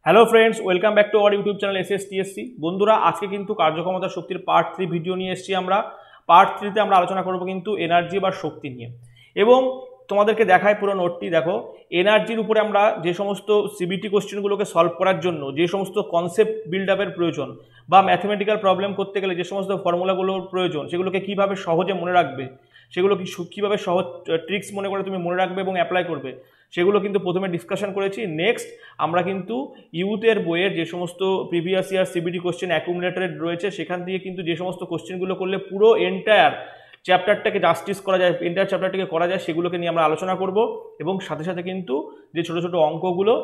Hello friends, welcome back to our YouTube channel SSTSC. বন্ধুরা, আজকে কিন্তু কার্যক্ষমতা শক্তির পার্ট 3 ভিডিও নিয়ে এসেছি। আমরা পার্ট 3তে আমরা আলোচনা করব কিন্তু এনার্জি বা শক্তি নিয়ে। এবং তোমাদেরকে দেখায় পুরো নোটটি, দেখো এনার্জির উপরে আমরা যে সমস্ত সিবিটি কোশ্চেনগুলোকে সলভ করার জন্য যে সমস্ত কনসেপ্ট বিল্ড আপের প্রয়োজন বা ম্যাথমেটিক্যাল প্রবলেম করতে গেলে যে সমস্ত ফর্মুলাগুলোর প্রয়োজন, সেগুলোকে কিভাবে সহজে মনে রাখবে, সেগুলো কীভাবে সহজ ট্রিক্স মনে করে তুমি মনে রাখবে এবং অ্যাপ্লাই করবে, সেগুলো কিন্তু প্রথমে ডিসকাশন করেছি। নেক্সট আমরা কিন্তু ইউথের বইয়ের যে সমস্ত previous year CBT question accumulated রয়েছে, সেখান থেকে কিন্তু যে সমস্ত কোশ্চেনগুলো করলে পুরো এন্টায়ার চ্যাপ্টারটাকে জাস্টিস করা যায়, এন্টায়ার চ্যাপ্টারটাকে করা যায়, সেগুলোকে নিয়ে আমরা আলোচনা করব। এবং সাথে সাথে কিন্তু যে ছোটো ছোটো অঙ্কগুলো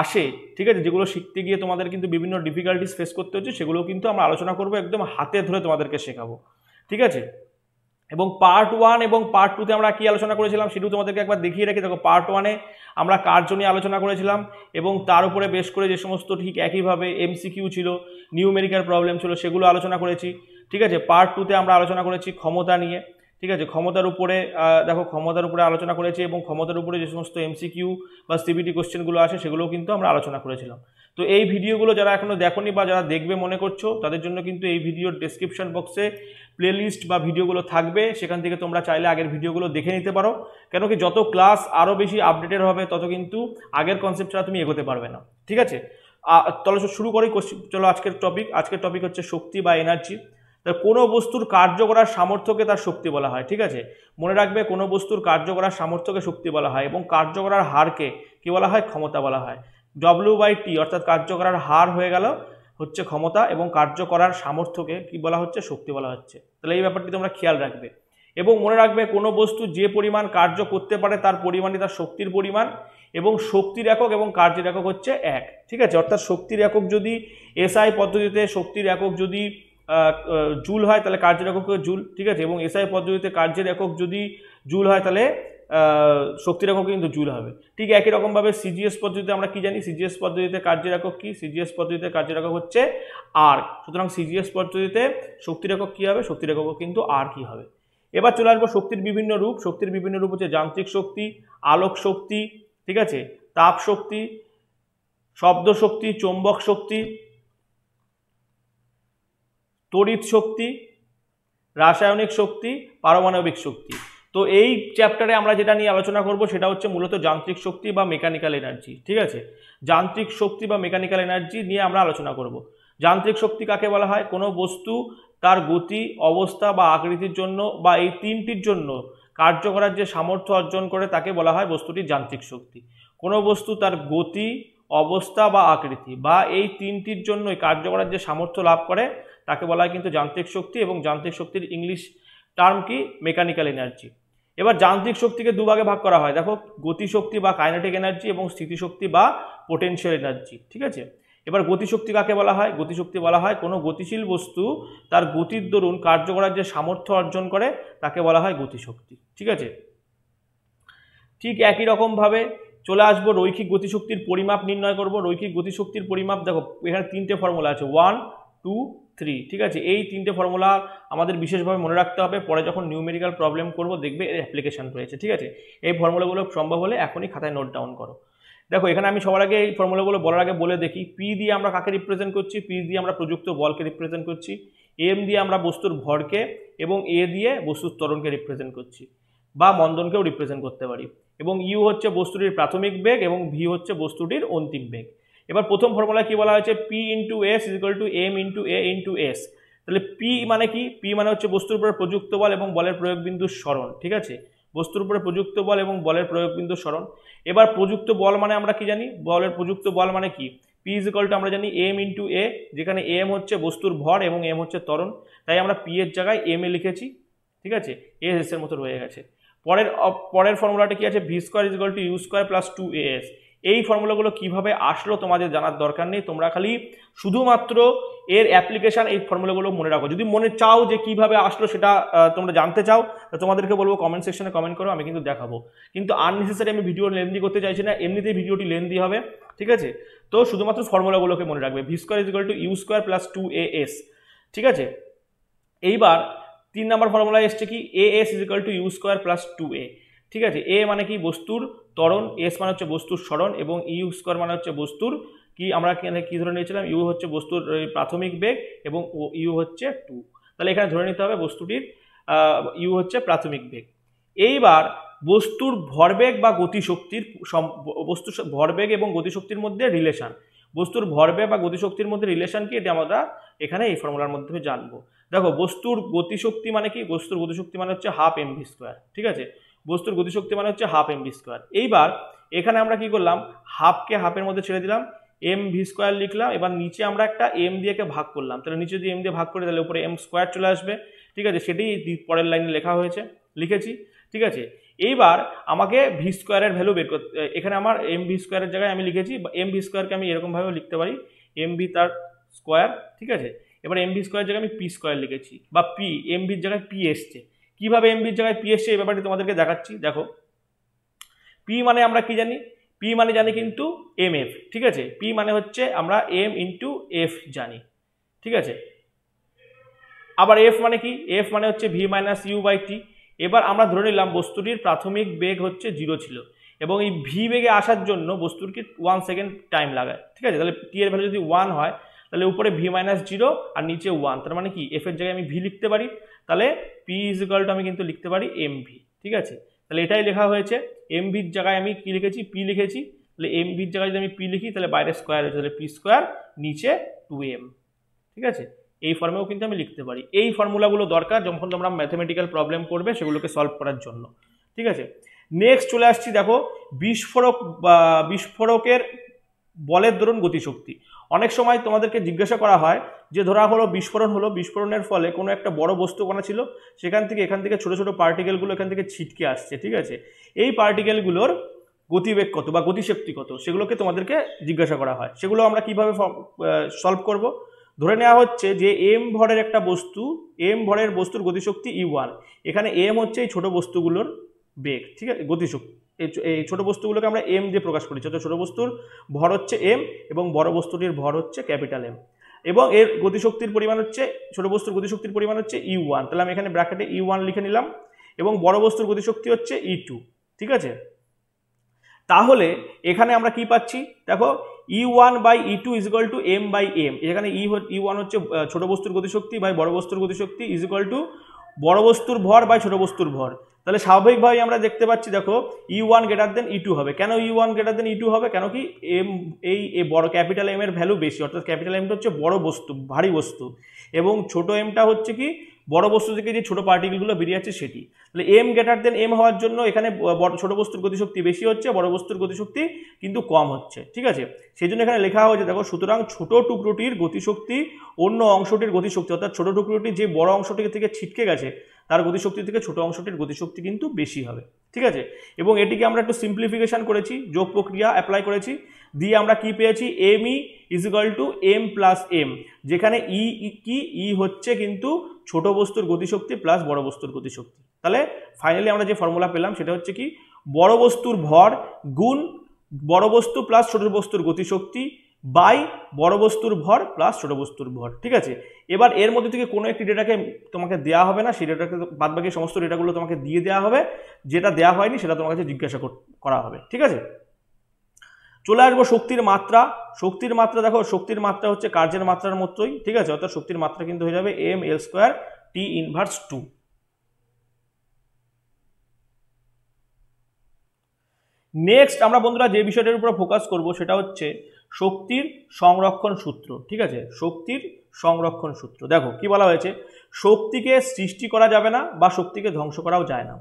আসে, ঠিক আছে, যেগুলো শিখতে গিয়ে তোমাদের কিন্তু বিভিন্ন ডিফিকাল্টিস ফেস করতে হচ্ছে, সেগুলো কিন্তু আমরা আলোচনা করব, একদম হাতে ধরে তোমাদেরকে শেখাবো, ঠিক আছে। এবং পার্ট 1 এবং পার্ট 2তে আমরা কি আলোচনা করেছিলাম সেটাও তোমাদেরকে একবার দেখিয়ে রাখি। দেখো, পার্ট 1-এ আমরা কার্য নিয়ে আলোচনা করেছিলাম এবং তার উপরে বেশ করে যে সমস্ত ঠিক একইভাবে এমসিকিউ ছিল, নিউমেরিক্যাল প্রবলেম ছিল, সেগুলো আলোচনা করেছি, ঠিক আছে। পার্ট 2তে আমরা আলোচনা করেছি ক্ষমতা নিয়ে, ঠিক আছে। ক্ষমতার উপরে দেখো, ক্ষমতার উপরে আলোচনা করেছি এবং ক্ষমতার উপরে যে সমস্ত এমসিকিউ বা সিবিটি কোশ্চেনগুলো আসে সেগুলোও কিন্তু আমরা আলোচনা করেছিলাম। তো এই ভিডিওগুলো যারা এখনো দেখোনি বা যারা দেখবে মনে করছো, তাদের জন্য কিন্তু এই ভিডিওর ডেসক্রিপশন বক্সে প্লেলিস্ট বা ভিডিওগুলো থাকবে, সেখান থেকে তোমরা চাইলে আগের ভিডিওগুলো দেখে নিতে পারো। কেন কি, যত ক্লাস আরও বেশি আপডেটেড হবে তত কিন্তু আগের কনসেপ্ট ছাড়া তুমি এগোতে পারবে না, ঠিক আছে। তাহলে শুরু করি। চলো, আজকের টপিক হচ্ছে শক্তি বা এনার্জি। কোনো বস্তুর কার্য করার সামর্থ্যকে তার শক্তি বলা হয়, ঠিক আছে। মনে রাখবে, কোনো বস্তুর কার্য করার সামর্থ্যকে শক্তি বলা হয় এবং কার্য করার হারকে কি বলা হয়? ক্ষমতা বলা হয়। W/T অর্থাৎ কার্য করার হার হয়ে গেল হচ্ছে ক্ষমতা এবং কার্য করার সামর্থ্যকে কি বলা হচ্ছে? শক্তি বলা হচ্ছে। তাহলে এই ব্যাপারটি তোমরা খেয়াল রাখবে এবং মনে রাখবে, কোনো বস্তু যে পরিমাণ কার্য করতে পারে তার পরিমাণই তার শক্তির পরিমাণ, এবং শক্তির একক এবং কার্যের একক হচ্ছে এক, ঠিক আছে। অর্থাৎ শক্তির একক যদি SI পদ্ধতিতে শক্তির একক যদি জুল হয়, তাহলে কার্যের একক জুল, ঠিক আছে। এবং SI পদ্ধতিতে কার্যের একক যদি জুল হয়, তাহলে শক্তির একক কিন্তু জুল হবে। ঠিক একই রকমভাবে CGS পদ্ধতিতে আমরা কি জানি? CGS পদ্ধতিতে কার্যের একক কি? CGS পদ্ধতিতে কার্যের একক হচ্ছে আর। সুতরাং CGS পদ্ধতিতে শক্তির একক কি হবে? শক্তির একক কিন্তু আর কি হবে। এবার চলে আসবো শক্তির বিভিন্ন রূপ। শক্তির বিভিন্ন রূপ হচ্ছে যান্ত্রিক শক্তি, আলোক শক্তি, ঠিক আছে, তাপ শক্তি, শব্দ শক্তি, চৌম্বক শক্তি, তড়িৎ শক্তি, রাসায়নিক শক্তি, পারমাণবিক শক্তি। তো এই চ্যাপ্টারে আমরা যেটা নিয়ে আলোচনা করব সেটা হচ্ছে মূলত যান্ত্রিক শক্তি বা মেকানিক্যাল এনার্জি, ঠিক আছে। যান্ত্রিক শক্তি বা মেকানিক্যাল এনার্জি নিয়ে আমরা আলোচনা করব। যান্ত্রিক শক্তি কাকে বলা হয়? কোনো বস্তু তার গতি, অবস্থা বা আকৃতির জন্য বা এই তিনটির জন্য কার্য করার যে সামর্থ্য অর্জন করে তাকে বলা হয় বস্তুটির যান্ত্রিক শক্তি। কোনো বস্তু তার গতি, অবস্থা বা আকৃতি বা এই তিনটির জন্যই কার্য করার যে সামর্থ্য লাভ করে তাকে বলা হয় কিন্তু যান্ত্রিক শক্তি, এবং যান্ত্রিক শক্তির ইংলিশ টার্ম কি? Mechanical energy. এবার যান্ত্রিক শক্তিকে দুভাগে ভাগ করা হয়, দেখো, গতিশক্তি বা কাইনেটিক এনার্জি এবং স্থিতিশক্তি বা পোটেনশিয়াল এনার্জি, ঠিক আছে। এবার গতিশক্তি কাকে বলা হয়? গতিশক্তি বলা হয় কোনো গতিশীল বস্তু তার গতির দরুন কার্য করার যে সামর্থ্য অর্জন করে তাকে বলা হয় গতিশক্তি, ঠিক আছে। ঠিক একই রকমভাবে চলে আসবো রৈখিক গতিশক্তির পরিমাপ নির্ণয় করব। রৈখিক গতিশক্তির পরিমাপ, দেখো এখানে তিনটে ফর্মুলা আছে, 1, 2, 3, ঠিক আছে। এই তিনটে ফর্মুলা আমাদের বিশেষভাবে মনে রাখতে হবে, পরে যখন নিউমেরিক্যাল প্রবলেম করব দেখবে এর অ্যাপ্লিকেশন রয়েছে, ঠিক আছে। এই ফর্মুলাগুলো সম্ভব হলে এখনই খাতায় নোট ডাউন করো। দেখো, এখানে আমি সবার আগে এই ফর্মুলাগুলো বলার আগে বলে দেখি, পি দিয়ে আমরা কাকে রিপ্রেজেন্ট করছি? পি দিয়ে আমরা প্রযুক্ত বলকে রিপ্রেজেন্ট করছি, এম দিয়ে আমরা বস্তুর ভরকে, এবং এ দিয়ে বস্তুর ত্বরণকে রিপ্রেজেন্ট করছি বা মন্দনকেও রিপ্রেজেন্ট করতে পারি। এবং ইউ হচ্ছে বস্তুটির প্রাথমিক বেগ এবং ভি হচ্ছে বস্তুটির অন্তিম বেগ। এবার প্রথম ফর্মুলা কি বলা হয়েছে? P into S equal to M into A into S. তাহলে পি মানে কি? পি মানে হচ্ছে বস্তুর উপরে প্রযুক্ত বল এবং বলের প্রয়োগ বিন্দুর সরণ, ঠিক আছে। বস্তুর উপরে প্রযুক্ত বল এবং বলের প্রয়োগ বিন্দুর সরণ। এবার প্রযুক্ত বল মানে আমরা কি জানি? বলের প্রযুক্ত বল মানে কি? পি ইজ ইকুয়াল টু আমরা জানি এম ইন্টু এ, যেখানে এম হচ্ছে বস্তুর ভর এবং এম হচ্ছে ত্বরণ, তাই আমরা পি এর জায়গায় এম এ লিখেছি, ঠিক আছে। এস এর মতো রয়ে গেছে। পরের ফর্মুলাটা কি আছে? V square is equal to U square plus 2as। এই ফর্মুলাগুলো কিভাবে আসলো তোমাদের জানার দরকার নেই, তোমরা খালি শুধুমাত্র এর অ্যাপ্লিকেশন, এই ফর্মুলাগুলো মনে রাখো। যদি মনে চাও যে কিভাবে আসলো সেটা তোমরা জানতে চাও, তোমাদেরকে বলবো কমেন্ট সেকশনে কমেন্ট করো, আমি কিন্তু দেখাবো। কিন্তু আননেসেসারি আমি ভিডিও লেন্দি করতে চাইছি না, এমনিতেই ভিডিওটি লেন্দি হবে, ঠিক আছে। তো শুধুমাত্র ফর্মুলাগুলোকে মনে রাখবে, V square is equal to U square plus 2as, ঠিক আছে। এইবার 3 নম্বর ফর্মুলা এসছে কি? as is equal to U square plus 2a, ঠিক আছে। এ মানে কি? বস্তুর ত্বরণ, এস মানে হচ্ছে বস্তুর সরণ এবং ইউ স্কোয়ার মানে হচ্ছে বস্তুর কি আমরা এখানে কি ধরে নিয়েছিলাম, ইউ হচ্ছে বস্তুর প্রাথমিক বেগ এবং ইউ হচ্ছে 2। তাহলে এখানে ধরে নিতে হবে বস্তুটির ইউ হচ্ছে প্রাথমিক বেগ। এইবার বস্তুর ভরবেগ বা গতিশক্তির বস্তুর ভরবেগ এবং গতিশক্তির মধ্যে রিলেশন, বস্তুর ভরবেগ বা গতিশক্তির মধ্যে রিলেশন কি, এটা আমরা এখানে এই ফর্মুলার মাধ্যমে জানবো। দেখো বস্তুর গতিশক্তি মানে কি, বস্তুর গতিশক্তি মানে হচ্ছে হাফ এমভি স্কোয়ার, ঠিক আছে, বস্তুর গতিশক্তি মানে হচ্ছে হাফ এমভি স্কোয়ার। এইবার এখানে আমরা কি করলাম, হাফকে হাফের মধ্যে ছেড়ে দিলাম, এম ভি স্কোয়ার লিখলাম। এবার নিচে আমরা একটা এম দিয়ে ভাগ করলাম, তাহলে নিচে যদি এম দিয়ে ভাগ করে তাহলে উপরে এম স্কোয়ার চলে আসবে, ঠিক আছে, সেটি পরের লাইনে লেখা হয়েছে, লিখেছি, ঠিক আছে। এইবার আমাকে ভি স্কোয়ারের ভ্যালু বের করতে, এখানে আমার এম ভি স্কোয়ারের জায়গায় আমি লিখেছি, এম ভি স্কোয়ারকে আমি এরকমভাবেও লিখতে পারি, এম ভি তার স্কোয়ার, ঠিক আছে। এবার এম ভি স্কোয়ারের জায়গায় আমি পি স্কোয়ার লিখেছি, বা পি এম ভির জায়গায় পি এসছে। কীভাবে এম ভির জায়গায় পি এসছে এই ব্যাপারটি তোমাদেরকে দেখাচ্ছি। দেখো পি মানে আমরা কি জানি, পি মানে জানি কিন্তু এম এফ, ঠিক আছে, পি মানে হচ্ছে আমরা এম ইন্টু এফ জানি, ঠিক আছে। আবার এফ মানে কি, এফ মানে হচ্ছে ভি মাইনাস ইউ বাই টি। এবার আমরা ধরে নিলাম বস্তুটির প্রাথমিক বেগ হচ্ছে 0 ছিল এবং এই ভি বেগে আসার জন্য বস্তুটিকে 1 সেকেন্ড টাইম লাগায়, ঠিক আছে। তাহলে টি এর ভ্যালু যদি 1 হয় তাহলে উপরে ভি মাইনাস 0 আর নিচে 1, তার মানে কি এফ এর জায়গায় আমি ভি লিখতে পারি, তাহলে পি ইজ ইকুয়াল টু আমি কিন্তু লিখতে পারি এম ভি, ঠিক আছে। তাহলে এটাই লেখা হয়েছে, এম ভির জায়গায় আমি কি লিখেছি, পি লিখেছি। তাহলে এম ভির জায়গায় যদি আমি পি লিখি তাহলে বাইরে স্কোয়ার হয়েছে, তাহলে পি স্কোয়ার নিচে 2m, ঠিক আছে। এই ফর্মেও কিন্তু আমি লিখতে পারি। এই ফর্মুলাগুলো দরকার যখন তোমরা ম্যাথমেটিক্যাল প্রবলেম করবে সেগুলোকে সলভ করার জন্য, ঠিক আছে। নেক্সট চলে আসছি, দেখো বিস্ফোরকের বলের দরুন গতিশক্তি। অনেক সময় তোমাদেরকে জিজ্ঞাসা করা হয় যে ধরা হলো বিস্ফোরণ হলো, বিস্ফোরণের ফলে কোনো একটা বড় বস্তু কণা ছিল, সেখান থেকে এখান থেকে ছোট ছোট পার্টিকেলগুলো এখান থেকে ছিটকে আসছে, ঠিক আছে। এই পার্টিকেলগুলোর গতিবেগ কত বা গতিশক্তি কত সেগুলোকে তোমাদেরকে জিজ্ঞাসা করা হয়। সেগুলো আমরা কিভাবে সলভ করব, ধরে নেওয়া হচ্ছে যে এম ভরের একটা বস্তু, এম ভরের বস্তুর গতিশক্তি E1, এখানে এম হচ্ছে এই ছোট বস্তুগুলোর বেগ, ঠিক আছে, গতিশক্তি। এই ছোট বস্তুগুলোকে আমরা এম দিয়ে প্রকাশ করি, ছোট বস্তুর ভর হচ্ছে এম এবং বড় বস্তুটির ভর হচ্ছে ক্যাপিটাল এম, এবং এর গতিশক্তির পরিমাণ হচ্ছে, ছোট বস্তুর গতিশক্তির পরিমাণ হচ্ছে E1। তাহলে আমি এখানে ব্র্যাকেটে E1 লিখে নিলাম এবং বড় বস্তুর গতিশক্তি হচ্ছে E2, ঠিক আছে। তাহলে এখানে আমরা কি পাচ্ছি, দেখো E1 by E2 is equal to M by M. এখানে E1 হচ্ছে ছোট বস্তুর গতিশক্তি বাই বড় বস্তুর গতিশক্তি ইজ ইকুয়াল টু বড় বস্তুর ভর বাই ছোট বস্তুর ভর। তাহলে স্বাভাবিকভাবে আমরা দেখতে পাচ্ছি, দেখো E1 গ্রেটার দেন E2 হবে। কেন E1 গ্রেটার দেন E2 হবে, কেন কি এম এই বড় ক্যাপিটাল এম এর ভ্যালু বেশি, অর্থাৎ ক্যাপিটাল এমটা হচ্ছে বড় বস্তু, ভারী বস্তু, এবং ছোট এমটা হচ্ছে কি বড় বস্তু থেকে যে ছোট পার্টিকেলগুলো বেরিয়ে আছে সেটি। তাহলে এম গ্রেটার দেন এম হওয়ার জন্য এখানে ছোট বস্তুর গতিশক্তি বেশি হচ্ছে, বড় বস্তুর গতিশক্তি কিন্তু কম হচ্ছে, ঠিক আছে। সেই জন্য এখানে লেখা হয়েছে, দেখো সুতরাং ছোট টুকরোটির গতিশক্তি অন্য অংশটির গতিশক্তি, অর্থাৎ ছোট টুকরোটি যে বড় অংশটি থেকে ছিটকে গেছে তার গতিশক্তি থেকে ছোট অংশটির গতিশক্তি কিন্তু বেশি হবে, ঠিক আছে। এবং এটিকে আমরা একটু সিম্পলিফিকেশন করেছি, যোগ প্রক্রিয়া অ্যাপ্লাই করেছি, দিয়ে আমরা কি পেয়েছি, M E is equal to M plus M, যেখানে ই হচ্ছে কিন্তু ছোট বস্তুর গতিশক্তি প্লাস বড় বস্তুর গতিশক্তি। তাহলে ফাইনালি আমরা যে ফর্মুলা পেলাম সেটা হচ্ছে কি বড় বস্তুর ভর গুণ বড় বস্তু প্লাস ছোট বস্তুর গতিশক্তি বাই বড় বস্তুর ভর প্লাস ছোট বস্তুর ভর, ঠিক আছে। এবার এর মধ্যে থেকে কোনো একটি ডেটাকে তোমাকে দেওয়া হবে না, সেই ডেটাকে বাদবাকি সমস্ত ডেটাগুলো তোমাকে দিয়ে দেওয়া হবে, যেটা দেওয়া হয়নি সেটা তোমার কাছে জিজ্ঞাসা করা হবে, ঠিক আছে। চলে আসবো শক্তির মাত্রা। শক্তির মাত্রা, দেখো শক্তির মাত্রা হচ্ছে কার্যের মাত্রার মতোই, ঠিক আছে, অর্থাৎ শক্তির মাত্রা কিন্তু হয়ে যাবে M L square T inverse 2। Next আমরা বন্ধুরা যে বিষয়টার উপর ফোকাস করব সেটা হচ্ছে শক্তির সংরক্ষণ সূত্র, ঠিক আছে, শক্তির সংরক্ষণ সূত্র। দেখো কি বলা হয়েছে, শক্তিকে সৃষ্টি করা যাবে না বা শক্তিকে ধ্বংস করাও যায় না।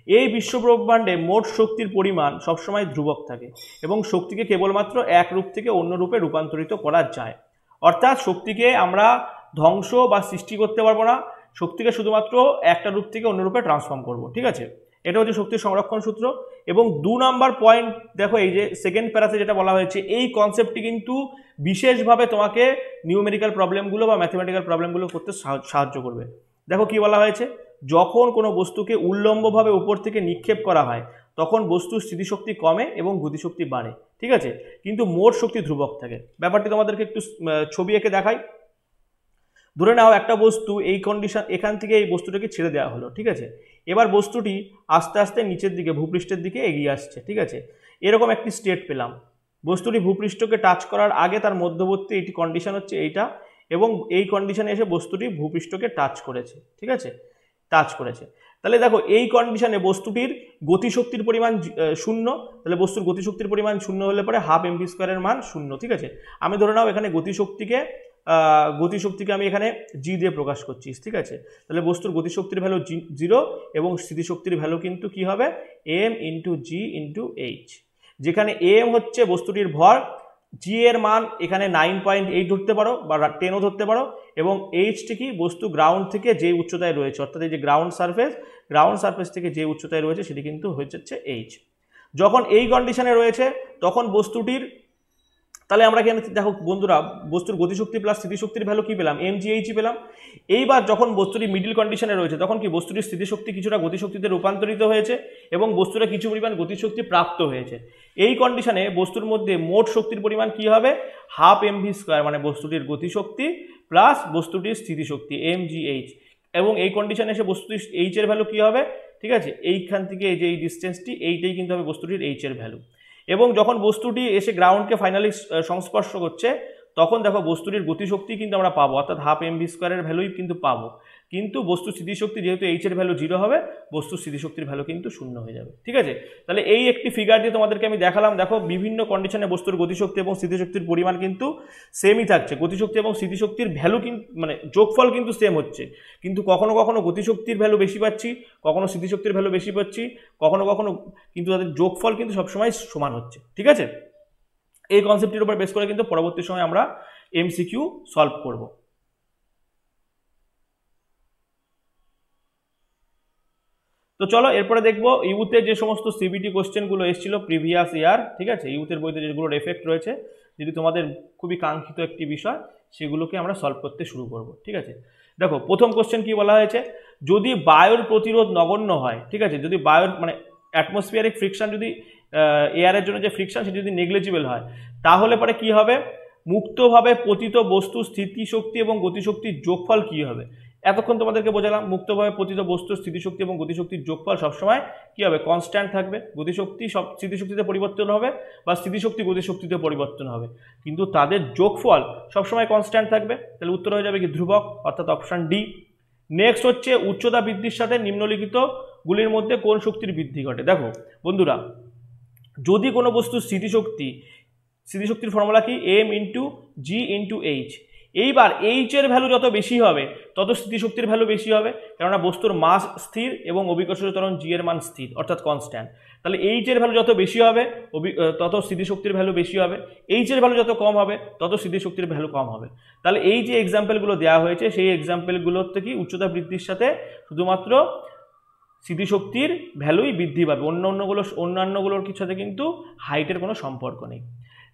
এই বিশ্বব্রহ্মাণ্ডে মোট শক্তির পরিমাণ সবসময় ধ্রুবক থাকে এবং শক্তিকে কেবলমাত্র এক রূপ থেকে অন্য রূপে রূপান্তরিত করা যায়। অর্থাৎ শক্তিকে আমরা ধ্বংস বা সৃষ্টি করতে পারবো না, শক্তিকে শুধুমাত্র একটা রূপ থেকে অন্য রূপে ট্রান্সফর্ম করব, ঠিক আছে। এটা হচ্ছে শক্তির সংরক্ষণ সূত্র। এবং 2 নম্বর পয়েন্ট, দেখো এই যে সেকেন্ড প্যারাতে যেটা বলা হয়েছে, এই কনসেপ্টটি কিন্তু বিশেষভাবে তোমাকে নিউমেরিক্যাল প্রবলেমগুলো বা ম্যাথমেটিক্যাল প্রবলেমগুলো করতে সাহায্য করবে। দেখো কি বলা হয়েছে, যখন কোনো বস্তুকে উল্লম্বভাবে উপর থেকে নিক্ষেপ করা হয় তখন বস্তুর স্থিতিশক্তি কমে এবং গতিশক্তি বাড়ে, ঠিক আছে, কিন্তু মোট শক্তি ধ্রুবক থাকে। ব্যাপারটি তোমাদেরকে একটু ছবি এঁকে দেখাই। ধরে নাও একটা বস্তু এই কন্ডিশন, এখান থেকে এই বস্তুটাকে ছেড়ে দেওয়া হলো, ঠিক আছে। এবার বস্তুটি আস্তে আস্তে নিচের দিকে ভূপৃষ্ঠের দিকে এগিয়ে আসছে, ঠিক আছে। এরকম একটি স্টেট পেলাম, বস্তুটি ভূপৃষ্ঠকে টাচ করার আগে তার মধ্যবর্তী এটি কন্ডিশন হচ্ছে এইটা, এবং এই কন্ডিশনে এসে বস্তুটি ভূপৃষ্ঠকে টাচ করেছে, ঠিক আছে, টাচ করেছে। তাহলে দেখো এই কন্ডিশনে বস্তুটির গতিশক্তির পরিমাণ শূন্য, তাহলে বস্তুর গতিশক্তির পরিমাণ শূন্য হলে পরে হাফ এমভি স্কোয়ারের মান শূন্য, ঠিক আছে। আমি ধরে নাও এখানে গতিশক্তিকে আমি এখানে জি দিয়ে প্রকাশ করছি, ঠিক আছে। তাহলে বস্তুর গতিশক্তির ভ্যালু 0 এবং স্থিতিশক্তির ভ্যালু কিন্তু কি হবে এম ইন্টু জি ইন্টু এইচ, যেখানে এম হচ্ছে বস্তুটির ভর, জি এর মান এখানে 9.8 ধরতে পারো বা 10ও ধরতে পারো, এবং এইচটি কি বস্তু গ্রাউন্ড থেকে যে উচ্চতায় রয়েছে, অর্থাৎ এই যে গ্রাউন্ড সারফেস থেকে যে উচ্চতায় রয়েছে সেটি কিন্তু হচ্ছে এইচ। যখন এই কন্ডিশনে রয়েছে তখন বস্তুটির, তাহলে আমরা এখানে দেখো বন্ধুরা বস্তুর গতিশক্তি প্লাস স্থিতিশক্তির ভ্যালু কি পেলাম mgh পেলাম। এইবার যখন বস্তুটি মিডল কন্ডিশনে রয়েছে তখন কি বস্তুটির স্থিতিশক্তি কিছুটা গতিশক্তিতে রূপান্তরিত হয়েছে এবং বস্তুটা কিছু পরিমাণ গতিশক্তি প্রাপ্ত হয়েছে। এই কন্ডিশনে বস্তুর মধ্যে মোট শক্তির পরিমাণ কি হবে হাফ এমভি স্কোয়ার, মানে বস্তুটির গতিশক্তি প্লাস বস্তুটির স্থিতিশক্তি mgh, এবং এই কন্ডিশনে এসে বস্তুটির এইচ এর ভ্যালু কি হবে, ঠিক আছে, এইখান থেকে এই যে এই ডিস্টেন্সটি এইটাই কিন্তু হবে বস্তুটির এইচ এর ভ্যালু। এবং যখন বস্তুটি এসে গ্রাউন্ডকে ফাইনালি সংস্পর্শ করছে তখন দেখো বস্তুটির গতিশক্তি কিন্তু আমরা পাবো, অর্থাৎ হাফ এমভি স্কোয়ারের ভ্যালুই কিন্তু পাবো, কিন্তু বস্তু স্থিতিশক্তি যেহেতু এইচ এর ভ্যালু 0 হবে, বস্তু স্থিতিশক্তির ভ্যালু কিন্তু 0 হয়ে যাবে, ঠিক আছে। তাহলে এই একটি ফিগার দিয়ে তোমাদেরকে আমি দেখালাম, দেখো বিভিন্ন কন্ডিশনে বস্তুর গতিশক্তি এবং স্থিতিশক্তির পরিমাণ কিন্তু সেমই থাকছে, গতিশক্তি এবং স্থিতিশক্তির ভ্যালু কিন্তু মানে যোগফল কিন্তু সেম হচ্ছে, কিন্তু কখনো কখনো গতিশক্তির ভ্যালু বেশি পাচ্ছি, কখনো স্থিতিশক্তির ভ্যালু বেশি পাচ্ছি, কখনো কখনো কিন্তু তাদের যোগফল কিন্তু সবসময় সমান হচ্ছে, ঠিক আছে। এই কনসেপ্টের উপর বেস করে কিন্তু পরবর্তী সময় আমরা এমসিকিউ সলভ করব। তো চলো এরপরে দেখবো ইউতে যে সমস্ত সিবিটি কোশ্চেনগুলো এসেছিল প্রিভিয়াস ইয়ার, ঠিক আছে, ইউতের বইতে যেগুলোর এফেক্ট রয়েছে, যদি তোমাদের খুবই কাঙ্ক্ষিত একটি বিষয়, সেগুলোকে আমরা সলভ করতে শুরু করব, ঠিক আছে। দেখো প্রথম কোশ্চেন কি বলা হয়েছে, যদি বায়ুর প্রতিরোধ নগণ্য হয়, ঠিক আছে, যদি বায়ুর মানে অ্যাটমসফিয়ারিক ফ্রিকশন যদি এয়ারের জন্য যে ফ্রিকশন সেটি যদি নেগলিজিবল হয়, তাহলে পরে কি হবে, মুক্তভাবে পতিত বস্তু স্থিতিশক্তি এবং গতিশক্তির যোগফল কি হবে। এতক্ষণ তোমাদেরকে বোঝালাম মুক্তভাবে পতিত বস্তুর স্থিতিশক্তি এবং গতিশক্তির যোগফল সবসময় কি হবে কনস্ট্যান্ট থাকবে, গতিশক্তি সব স্থিতিশক্তিতে পরিবর্তন হবে বা স্থিতিশক্তি গতিশক্তিতে পরিবর্তন হবে, কিন্তু তাদের যোগফল সবসময় কনস্ট্যান্ট থাকবে। তাহলে উত্তর হয়ে যাবে কি ধ্রুবক, অর্থাৎ অপশন ডি। নেক্সট হচ্ছে উচ্চতা বৃদ্ধির সাথে নিম্নলিখিত গুলির মধ্যে কোন শক্তির বৃদ্ধি ঘটে। দেখো বন্ধুরা, যদি কোনো বস্তুর স্থিতিশক্তির ফর্মুলা কি এম ইন্টু জি ইন্টু এইচ, এইবার এইচ এর ভ্যালু যত বেশি হবে তত স্থিতিশক্তির ভ্যালু বেশি হবে, কেননা বস্তুর মাস স্থির এবং অভিকর্ষজ ত্বরণ জি এর মান স্থির অর্থাৎ কনস্ট্যান্ট। তাহলে এইচ এর ভ্যালু যত বেশি হবে তত স্থিতিশক্তির ভ্যালু বেশি হবে, এইচ এর ভ্যালু যত কম হবে তত স্থিতিশক্তির ভ্যালু কম হবে। তাহলে এই যে এক্সাম্পলগুলো দেওয়া হয়েছে সেই এক্সাম্পলগুলোতে কি উচ্চতা বৃদ্ধির সাথে শুধুমাত্র স্থিতিশক্তির ভ্যালুই বৃদ্ধি পাবে, অন্যান্যগুলোর কিছু সাথে কিন্তু হাইটের কোনো সম্পর্ক নেই।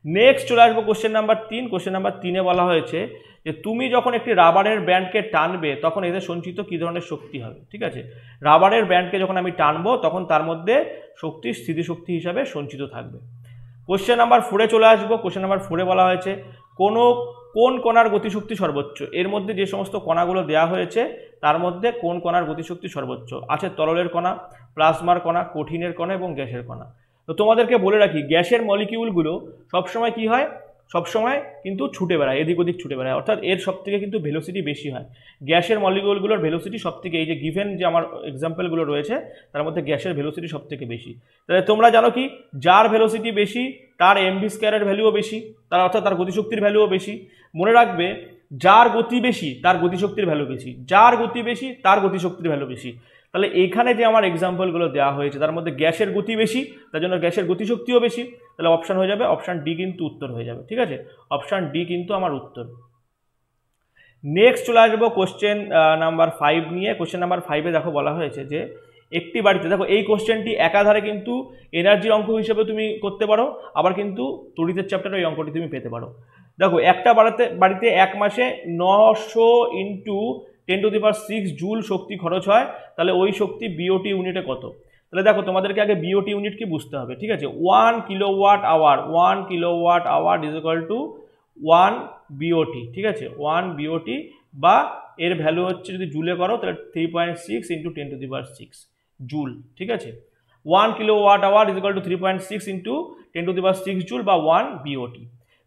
নেক্সট চলে আসবো কোশ্চেন নাম্বার 3। কোশ্চেন নাম্বার 3-এ বলা হয়েছে যে তুমি যখন একটি রাবারের ব্যান্ডকে টানবে তখন এতে সঞ্চিত কী ধরনের শক্তি হবে, ঠিক আছে। রাবারের ব্যান্ডকে যখন আমি টানবো তখন তার মধ্যে শক্তি স্থিতিশক্তি হিসাবে সঞ্চিত থাকবে। কোশ্চেন নাম্বার 4-এ চলে আসবো। কোশ্চেন নাম্বার 4-এ বলা হয়েছে কোন কণার গতিশক্তি সর্বোচ্চ। এর মধ্যে যে সমস্ত কণাগুলো দেওয়া হয়েছে তার মধ্যে কোন কণার গতিশক্তি সর্বোচ্চ আছে, তরলের কণা, প্লাজমার কণা, কঠিনের কণা এবং গ্যাসের কণা। তো তোমাদেরকে বলে রাখি গ্যাসের মলিকিউলগুলো সবসময় কি হয়, সবসময় কিন্তু ছুটে বেড়ায়, এদিক ওদিক ছুটে বেড়ায়, অর্থাৎ এর সবথেকে কিন্তু ভেলোসিটি বেশি হয়। গ্যাসের মলিকিউলগুলোর ভেলোসিটি সবথেকে, এই যে গিভেন যে আমার এক্সাম্পলগুলো রয়েছে তার মধ্যে গ্যাসের ভেলোসিটি সবথেকে বেশি। তাহলে তোমরা জানো কি যার ভেলোসিটি বেশি তার এমভি স্কয়ারের ভ্যালুও বেশি, তার অর্থাৎ তার গতিশক্তির ভ্যালুও বেশি। মনে রাখবে যার গতি বেশি তার গতিশক্তির ভ্যালু বেশি, যার গতি বেশি তার গতিশক্তির ভ্যালু বেশি। তাহলে এখানে যে আমার এক্সাম্পলগুলো দেওয়া হয়েছে তার মধ্যে গ্যাসের গতি বেশি, তার জন্য গ্যাসের গতিশক্তিও বেশি। তাহলে অপশান হয়ে যাবে অপশান ডি, কিন্তু উত্তর হয়ে যাবে, ঠিক আছে, অপশান ডি কিন্তু আমার উত্তর। নেক্সট চলে আসবো কোশ্চেন নাম্বার 5 নিয়ে। কোশ্চেন নাম্বার 5-এ দেখো বলা হয়েছে যে একটি বাড়িতে, দেখো এই কোশ্চেনটি একাধারে কিন্তু এনার্জির অঙ্ক হিসেবে তুমি করতে পারো, আবার কিন্তু তড়িতের চ্যাপ্টারে এই অঙ্কটি তুমি পেতে পারো। দেখো একটা বাড়িতে এক মাসে 900 ইন্টু 10⁶ জুল শক্তি খরচ হয়, তাহলে ওই শক্তি বিওটি ইউনিটে কত। তাহলে দেখো তোমাদেরকে আগে বিওটি ইউনিট কি বুঝতে হবে, ঠিক আছে। 1 kilowatt hour is equal to 1 BOT, ঠিক আছে, 1 বিওটি, বা এর ভ্যালু হচ্ছে যদি জুলে করো তাহলে 3.6 ইন্টু 10⁶ জুল, ঠিক আছে। 1 kilowatt hour is equal to 3.6 into 10⁶ joule বা 1 বিওটি।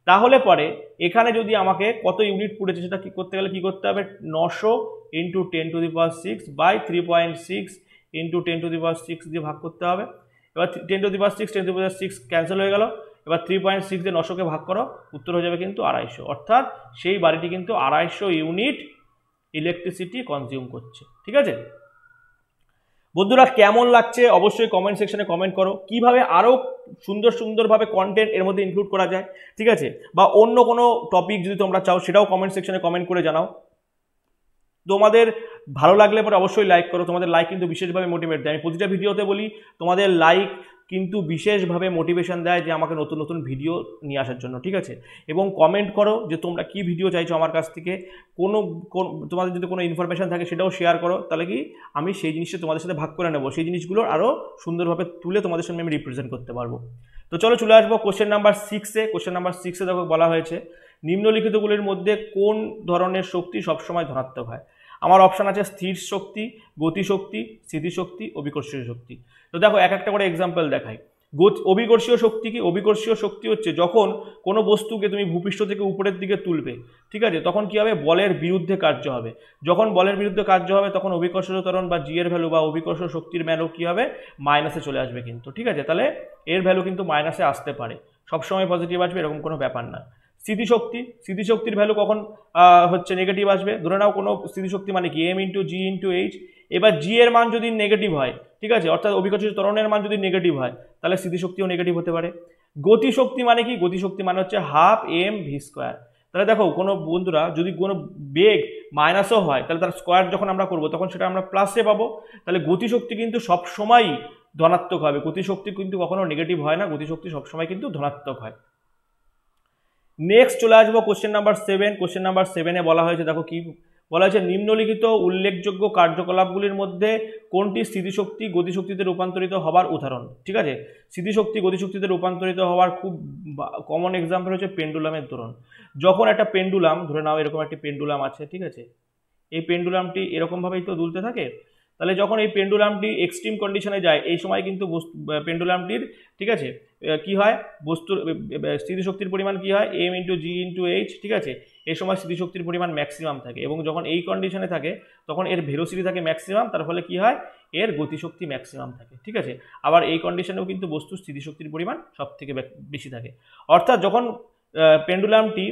তাহলে পরে এখানে যদি আমাকে কত ইউনিট পুড়েছে সেটা কি করতে গেলে কি করতে হবে, 900 ইন্টু 10⁶ বাই 3.6 ইন্টু 10⁶ দিয়ে ভাগ করতে হবে। এবার 10⁶ ক্যান্সেল হয়ে গেল। এবার 3.6 দিয়ে 900কে ভাগ করো, উত্তর হয়ে যাবে কিন্তু 250। অর্থাৎ সেই বাড়িটি কিন্তু 250 ইউনিট ইলেকট্রিসিটি কনজিউম করছে। ঠিক আছে বন্ধুরা, কেমন লাগছে অবশ্যই কমেন্ট সেকশনে কমেন্ট করো। কিভাবে আরও সুন্দরভাবে কন্টেন্ট এর মধ্যে ইনক্লুড করা যায়, ঠিক আছে, বা অন্য কোনো টপিক যদি তোমরা চাও সেটাও কমেন্ট সেকশনে কমেন্ট করে জানাও। তোমাদের ভালো লাগলে পরে অবশ্যই লাইক করো, তোমাদের লাইক কিন্তু বিশেষভাবে মোটিভেট দেয়। আমি প্রতিটা ভিডিওতে বলি তোমাদের লাইক কিন্তু বিশেষভাবে মোটিভেশন দেয় যে আমাকে নতুন নতুন ভিডিও নিয়ে আসার জন্য। ঠিক আছে, এবং কমেন্ট করো যে তোমরা কি ভিডিও চাইছো আমার কাছ থেকে, তোমাদের যদি কোনো ইনফরমেশন থাকে সেটাও শেয়ার করো, তাহলে কি আমি সেই জিনিসটা তোমাদের সাথে ভাগ করে নেবো, সেই জিনিসগুলো আরও সুন্দরভাবে তুলে তোমাদের সামনে আমি রিপ্রেজেন্ট করতে পারবো। তো চলো চলে আসবো কোশ্চেন নাম্বার 6-এ। কোশ্চেন নাম্বার 6-এ দেখো বলা হয়েছে নিম্নলিখিতগুলির মধ্যে কোন ধরনের শক্তি সবসময় ধনাত্মক হয়। আমার অপশান আছে স্থির শক্তি, গতিশক্তি, স্থিতিশক্তি, অভিকর্ষীয় শক্তি। তো দেখো এক একটা করে এক্সাম্পল দেখাই। অভিকর্ষীয় শক্তি কি? অভিকর্ষীয় শক্তি হচ্ছে যখন কোনো বস্তুকে তুমি ভূপৃষ্ঠ থেকে উপরের দিকে তুলবে, ঠিক আছে, তখন কি হবে, বলের বিরুদ্ধে কার্য হবে। যখন বলের বিরুদ্ধে কার্য হবে তখন অভিকর্ষীয় ত্বরণ বা জি এর ভ্যালু বা অভিকর্ষীয় শক্তির ভ্যালু কি হবে, মাইনাসে চলে আসবে কিন্তু। ঠিক আছে, তাহলে এর ভ্যালু কিন্তু মাইনাসে আসতে পারে, সবসময় পজিটিভ আসবে এরকম কোনো ব্যাপার না। স্থিতিশক্তির ভ্যালু কখন হচ্ছে নেগেটিভ আসবে। ধরে নাও কোনো স্থিতিশক্তি মানে কি এম ইন্টু জি ইন্টু এইচ। এবার জি এর মান যদি নেগেটিভ হয়, ঠিক আছে, অর্থাৎ অভিকর্ষীয় ত্বরণের মান যদি নেগেটিভ হয় তাহলে স্থিতিশক্তিও নেগেটিভ হতে পারে। গতিশক্তি মানে কি? গতিশক্তি মানে হচ্ছে হাফ এম ভি স্কোয়ার। তাহলে দেখো কোনো বন্ধুরা যদি কোনো বেগ মাইনাসও হয় তাহলে তার স্কোয়ার যখন আমরা করবো তখন সেটা আমরা প্লাসে পাবো। তাহলে গতিশক্তি কিন্তু সবসময়ই ধনাত্মক হবে, গতিশক্তি কিন্তু কখনো নেগেটিভ হয় না, গতিশক্তি সবসময় কিন্তু ধনাত্মক হয়। নেক্সট চলে আসবো কোশ্চেন নাম্বার 7। কোশ্চেন নাম্বার 7-এ বলা হয়েছে, দেখো কি বলা হয়েছে, নিম্নলিখিত উল্লেখযোগ্য কার্যকলাপগুলির মধ্যে কোনটি স্থিতিশক্তি গতিশক্তিতে রূপান্তরিত হবার উদাহরণ। ঠিক আছে, স্থিতিশক্তি গতিশক্তিতে রূপান্তরিত হওয়ার খুব কমন এক্সাম্পল হচ্ছে পেন্ডুলামের দোলন। যখন একটা পেন্ডুলাম, ধরে নাও এরকম একটি পেন্ডুলাম আছে, ঠিক আছে, এই পেন্ডুলামটি এরকমভাবেই তো দুলতে থাকে। তাহলে যখন এই পেন্ডুলামটি এক্সট্রিম কন্ডিশনে যায় এই সময় কিন্তু পেন্ডুলামটির, ঠিক আছে, কি হয়, বস্তুর স্থিতিশক্তির পরিমাণ কি হয়, এম ইন্টু জি ইন্টু এইচ। ঠিক আছে, এই সময় স্থিতিশক্তির পরিমাণ ম্যাক্সিমাম থাকে এবং যখন এই কন্ডিশনে থাকে তখন এর ভেলোসিটি থাকে ম্যাক্সিমাম, তার ফলে কি হয়, এর গতিশক্তি ম্যাক্সিমাম থাকে। ঠিক আছে, আবার এই কন্ডিশনেও কিন্তু বস্তুর স্থিতিশক্তির পরিমাণ সব থেকে বেশি থাকে। অর্থাৎ যখন পেন্ডুলামটি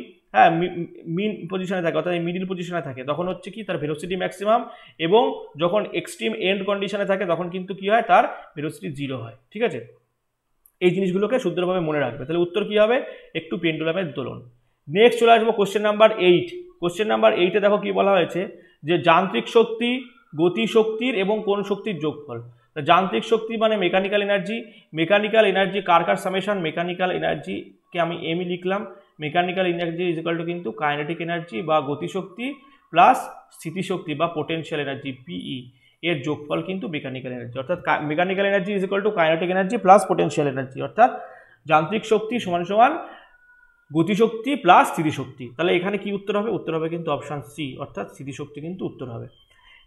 মিন পজিশনে থাকে, অর্থাৎ মিডিল পজিশনে থাকে, তখন হচ্ছে কি তার ভেলোসিটি ম্যাক্সিমাম, এবং যখন এক্সট্রিম এন্ড কন্ডিশনে থাকে তখন কিন্তু কি হয়, তার ভেলোসিটি 0 হয়। ঠিক আছে, এই জিনিসগুলোকে শুদ্ধভাবে মনে রাখবে। তাহলে উত্তর কি হবে, একটু পেন্ডুলামের দোলন। নেক্সট চলে আসবো কোশ্চেন নাম্বার 8। কোশ্চেন নাম্বার 8-এ দেখো কি বলা হয়েছে, যে যান্ত্রিক শক্তি, গতিশক্তির এবং কোন শক্তির যোগফল। যান্ত্রিক শক্তি মানে মেকানিক্যাল এনার্জি। মেকানিক্যাল এনার্জি কার সামেশন, মেকানিক্যাল এনার্জিকে আমি এমই লিখলাম। Mechanical energy is equal two কিন্তু কাইনেটিক এনার্জি বা গতিশক্তি প্লাস স্থিতিশক্তি বা পোটেনশিয়াল এনার্জি পিই, এর যোগফল কিন্তু মেকানিক্যাল এনার্জি। অর্থাৎ mechanical energy is equal two kinetic energy plus potential energy. অর্থাৎ যান্ত্রিক শক্তি সমান সমান গতিশক্তি প্লাস স্থিতিশক্তি। তাহলে এখানে কি উত্তর হবে, উত্তর হবে কিন্তু অপশান সি, অর্থাৎ স্থিতিশক্তি কিন্তু উত্তর হবে।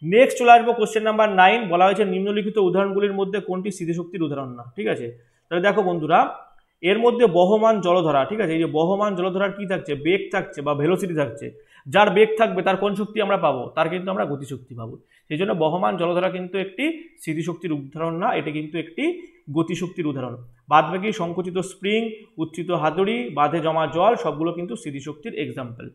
নেক্সট চলে আসবো কোশ্চেন নাম্বার 9। বলা হয়েছে নিম্নলিখিত উদাহরণগুলির মধ্যে কোনটি স্থিতিশক্তির উদাহরণ না। ঠিক আছে, তাহলে দেখো বন্ধুরা, এর মধ্যে বহমান জলধারা, ঠিক আছে, এই যে বহমান জলধারার কি থাকছে, বেগ থাকছে বা ভেলোসিটি থাকছে। যার বেগ থাকবে তার কোন শক্তি আমরা পাবো, তার কিন্তু আমরা গতিশক্তি পাবো। সেই জন্য বহমান জলধারা কিন্তু একটি স্থিতিশক্তির উদাহরণ না, এটা কিন্তু একটি গতিশক্তির উদাহরণ। বাদবাকি সংকুচিত স্প্রিং, উচ্ছিত হাতুড়ি, বাঁধে জমা জল সবগুলো কিন্তু স্থিতিশক্তির এক্সাম্পল।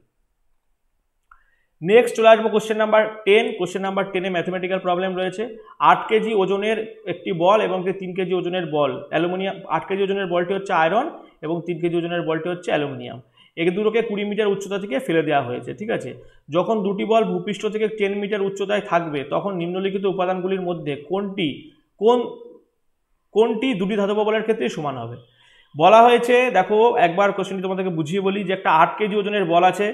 নেক্সট চলে আসবো কোশ্চেন নাম্বার 10। কোশ্চেন নাম্বার 10-এ ম্যাথমেটিক্যাল প্রবলেম রয়েছে। 8 কেজি ওজনের একটি বল এবং 3 কেজি ওজনের বল, অ্যালুমিনিয়াম। 8 কেজি ওজনের বলটি হচ্ছে আয়রন এবং 3 কেজি ওজনের বলটি হচ্ছে অ্যালুমিনিয়াম। এই দুটোকে 20 মিটার উচ্চতা থেকে ফেলে দেওয়া হয়েছে। ঠিক আছে, যখন দুটি বল ভূপৃষ্ঠ থেকে 10 মিটার উচ্চতায় থাকবে তখন নিম্নলিখিত উপাদানগুলির মধ্যে কোনটি দুটি ধাতব বলের ক্ষেত্রে সমান হবে। বলা হয়েছে, দেখো একবার কোশ্চেনটি তোমাদেরকে বুঝিয়ে বলি, যে একটা 8 কেজি ওজনের বল আছে,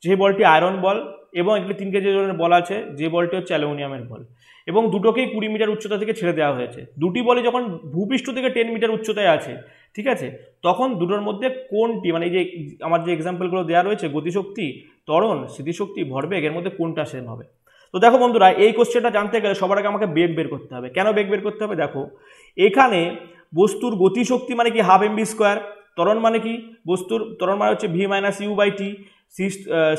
যে বলটি আয়রন বল, এবং একটি 3 কেজি ওজনের বল আছে, যে বলটি হচ্ছে অ্যালুমিনিয়ামের বল, এবং দুটোকেই 20 মিটার উচ্চতা থেকে ছেড়ে দেওয়া হয়েছে। দুটি বলে যখন ভূপৃষ্ঠ থেকে 10 মিটার উচ্চতায় আছে, ঠিক আছে, তখন দুটোর মধ্যে কোনটি, মানে এই যে আমার যে এক্সাম্পলগুলো দেওয়া রয়েছে, গতিশক্তি, ত্বরণ, স্থিতিশক্তি, ভরবেগ, এর মধ্যে কোনটা সেম হবে। তো দেখো বন্ধুরা, এই কোশ্চেনটা জানতে গেলে সবার আগে আমাকে বেগ বের করতে হবে। কেন বেগ বের করতে হবে? দেখো এখানে বস্তুর গতিশক্তি মানে কি হাফ এমভি স্কোয়ার, ত্বরণ মানে কি বস্তুর ত্বরণ মানে হচ্ছে ভি মাইনাস ইউ বাই টি,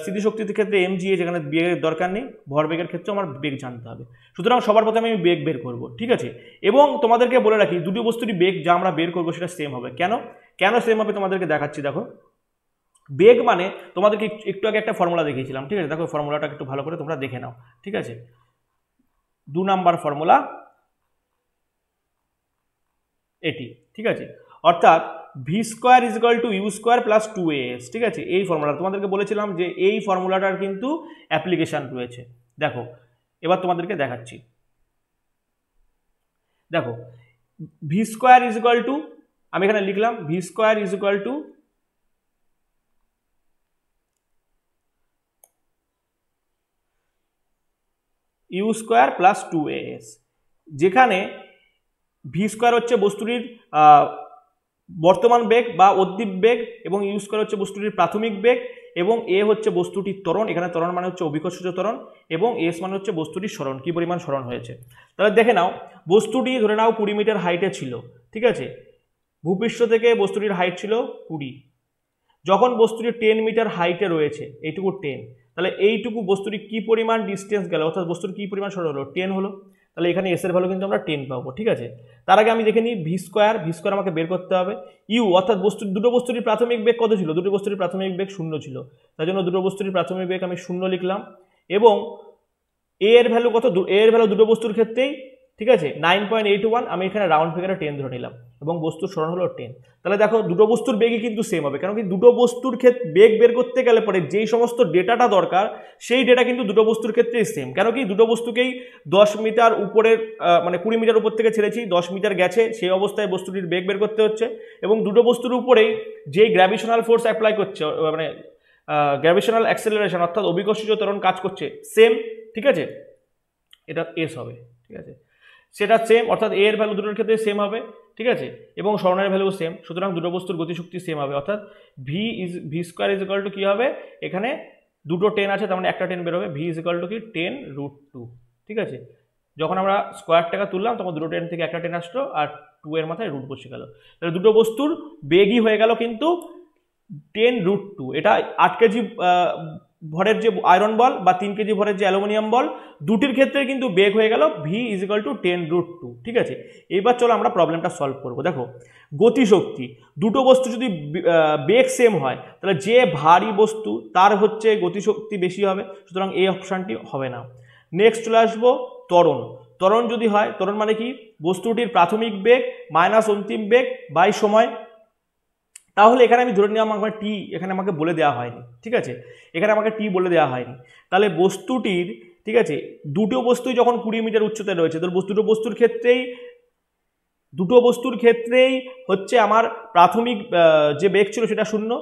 স্থিতিশক্তির ক্ষেত্রে এম জি, যেখানে বেগের দরকার নেই, ভরবেগের ক্ষেত্রে আমার বেগ জানতে হবে। সুতরাং সবার প্রথমে আমি বেগ বের করব, ঠিক আছে। এবং তোমাদেরকে বলে রাখি দুটো বস্তুরই বেগ যা আমরা বের করবো সেটা সেম হবে। কেন কেন সেম হবে তোমাদেরকে দেখাচ্ছি। দেখো বেগ মানে তোমাদেরকে একটু আগে একটা ফর্মুলা দেখিয়েছিলাম, ঠিক আছে। দেখো ফর্মুলাটা একটু ভালো করে তোমরা দেখে নাও, ঠিক আছে। 2 নাম্বার ফর্মুলা এটি, ঠিক আছে। অর্থাৎ V square is equal to U square plus 2as, ঠিক আছে। এই ফর্মুলা তোমাদেরকে বলেছিলাম যে এই ফর্মুলাটার কিন্তু অ্যাপ্লিকেশন রয়েছে। দেখো এবার তোমাদেরকে দেখাচ্ছি। দেখো V square is equal to, আমি এখানে লিখলাম V square is equal to U square plus 2as, যেখানে ভি স্কোয়ার হচ্ছে বস্তুটির বর্তমান বেগ বা অদ্দীপ বেগ, এবং ইউ স্কোয়ার হচ্ছে বস্তুটির প্রাথমিক বেগ, এবং এ হচ্ছে বস্তুটির ত্বরণ, এখানে ত্বরণ মানে হচ্ছে অভিকর্ষজ ত্বরণ, এবং এস মানে হচ্ছে বস্তুটির সরণ, কি পরিমাণ সরণ হয়েছে। তাহলে দেখে নাও বস্তুটি ধরে নাও 20 মিটার হাইটে ছিল, ঠিক আছে। ভূপৃষ্ঠ থেকে বস্তুটির হাইট ছিল 20। যখন বস্তুটি 10 মিটার হাইটে রয়েছে, এইটুকু 10, তাহলে এইটুকু বস্তুটি কি পরিমাণ ডিস্টেন্স গেল, অর্থাৎ বস্তুর কি পরিমাণ সরণ হলো, 10 হলো। তাহলে এখানে এস এর ভ্যালু কিন্তু আমরা 10 পাবো, ঠিক আছে। তার আগে আমি দেখে নিই ভি স্কোয়ার আমাকে বের করতে হবে। ইউ অর্থাৎ দুটো বস্তুটির প্রাথমিক বেগ কত ছিল, দুটো বস্তুটির প্রাথমিক বেগ 0 ছিল, তার জন্য দুটো বস্তুটির প্রাথমিক বেগ আমি 0 লিখলাম। এবং এ এর ভ্যালু কত, এ এর ভ্যালু দুটো বস্তুর ক্ষেত্রেই, ঠিক আছে, 9.81, আমি এখানে রাউন্ড ফিগারে 10 ধরে নিলাম, এবং বস্তুর সরণ হলো 10। তাহলে দেখো দুটো বস্তুর বেগই কিন্তু সেম হবে, কারণ কি দুটো বস্তুর ক্ষেত্রে বেগ বের করতে গেলে পরে যেই সমস্ত ডেটাটা দরকার সেই ডেটা কিন্তু দুটো বস্তুর ক্ষেত্রেই সেম। কেন কি দুটো বস্তুকেই 10 মিটার উপরের মানে 20 মিটার উপর থেকে ছেড়েছি, 10 মিটার গেছে, সেই অবস্থায় বস্তুটির বেগ বের করতে হচ্ছে, এবং দুটো বস্তুর উপরেই যেই গ্র্যাভিশনাল ফোর্স অ্যাপ্লাই করছে, মানে গ্র্যাভিশনাল অ্যাক্সেলারেশন অর্থাৎ অভিকর্ষজ ত্বরণ কাজ করছে, সেম, ঠিক আছে। এটা এস হবে, ঠিক আছে, সেটা সেম, অর্থাৎ এ এর ভ্যালু দুটোর ক্ষেত্রে সেম হবে, ঠিক আছে, এবং সরণের ভ্যালু সেম। সুতরাং দুটো বস্তুর গতিশক্তি সেম হবে, অর্থাৎ V square is equal to কী হবে, এখানে দুটো 10 আছে, তার মানে একটা 10 বেরোবে, ভি ইজ ইকুয়াল টু কি 10√2, ঠিক আছে। যখন আমরা স্কোয়ার টাকা তুললাম তখন দুটো 10 থেকে একটা 10 আসলো, আর 2 এর মাথায় রুট বসে গেল। তাহলে দুটো বস্তুর বেগই হয়ে গেল কিন্তু 10√2। এটা 8 কেজি ভরের যে আয়রন বল বা 3 কেজি ভরের যে অ্যালুমিনিয়াম বল, দুটির ক্ষেত্রে কিন্তু বেগ হয়ে গেল ভি ইজ ইকুয়াল টু 10√2, ঠিক আছে। এবার চলো আমরা প্রবলেমটা সলভ করবো। দেখো গতিশক্তি, দুটো বস্তু যদি বেগ সেম হয় তাহলে যে ভারী বস্তু তার হচ্ছে গতিশক্তি বেশি হবে, সুতরাং এই অপশানটি হবে না। নেক্সট চলে আসবো ত্বরণ। ত্বরণ যদি হয়, ত্বরণ মানে কি বস্তুটির প্রাথমিক বেগ মাইনাস অন্তিম বেগ বাই সময়। তাহলে এখানে আমি ধরে নিলাম আমার টি এখানে আমাকে বলে দেওয়া হয়নি, ঠিক আছে, এখানে আমাকে টি বলে দেওয়া হয়নি। তাহলে বস্তুটির, ঠিক আছে, দুটো বস্তুই যখন 20 মিটার উচ্চতায় রয়েছে, তো দুটো বস্তুর ক্ষেত্রেই হচ্ছে আমার প্রাথমিক যে বেগ ছিল সেটা 0,